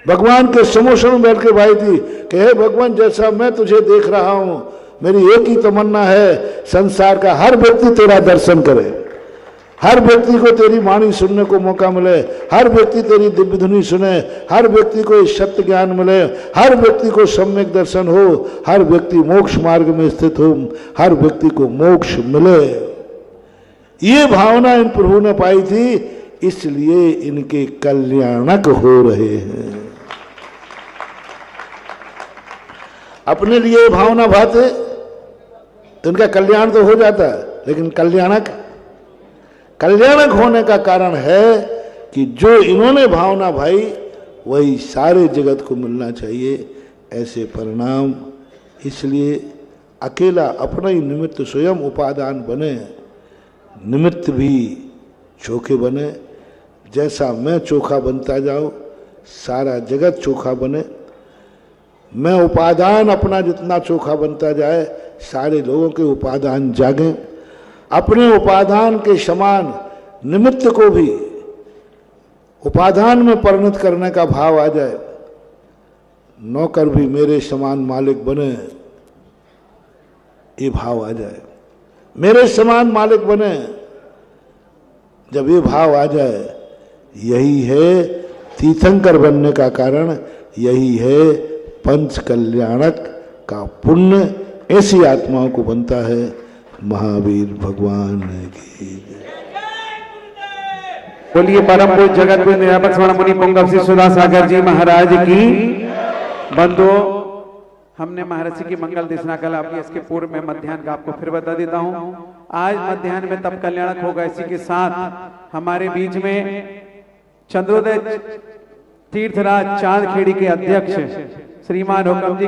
भगवान के समोसन में बैठ के भाई थी कि हे भगवान, जैसा मैं तुझे देख रहा हूं, मेरी एक ही तमन्ना है, संसार का हर व्यक्ति तेरा दर्शन करे, हर व्यक्ति को तेरी वाणी सुनने को मौका मिले, हर व्यक्ति तेरी दिव्य धुनी सुने, हर व्यक्ति को सत्य ज्ञान मिले, हर व्यक्ति को सम्यक दर्शन हो, हर व्यक्ति मोक्ष मार्ग में स्थित हो, हर व्यक्ति को मोक्ष मिले। ये भावना इन प्रभु ने पाई थी, इसलिए इनके कल्याणक हो रहे हैं। अपने लिए भावना भाते तो इनका कल्याण तो हो जाता है, लेकिन कल्याणक होने का कारण है कि जो इन्होंने भावना भाई वही सारे जगत को मिलना चाहिए, ऐसे परिणाम। इसलिए अकेला अपना ही निमित्त स्वयं उपादान बने, निमित्त भी चोखे बने। जैसा मैं चोखा बनता जाऊं, सारा जगत चोखा बने। मैं उपादान अपना जितना चोखा बनता जाए, सारे लोगों के उपादान जागें। अपने उपादान के समान निमित्त को भी उपादान में परिणत करने का भाव आ जाए। नौकर भी मेरे समान मालिक बने, ये भाव आ जाए। मेरे समान मालिक बने, जब ये भाव आ जाए, यही है तीर्थंकर बनने का कारण, यही है पंच कल्याणक का पुण्य। ऐसी आत्माओं को बनता है। महावीर भगवान की बोलिए। परम पूज्य जगत गुरु निरापक श्रवण मुनि पुंगव श्री सुधा सागर जी महाराज की। बंधु, हमने महर्षि की मंगल देशना कल आपकी, इसके पूर्व में मध्याह्न का आपको फिर बता देता हूं। आज मध्याह्न में तब कल्याणक होगा। इसी के साथ हमारे बीच में चंद्रोदय तीर्थराज चांदखेड़ी के अध्यक्ष श्रीमान हुकम जी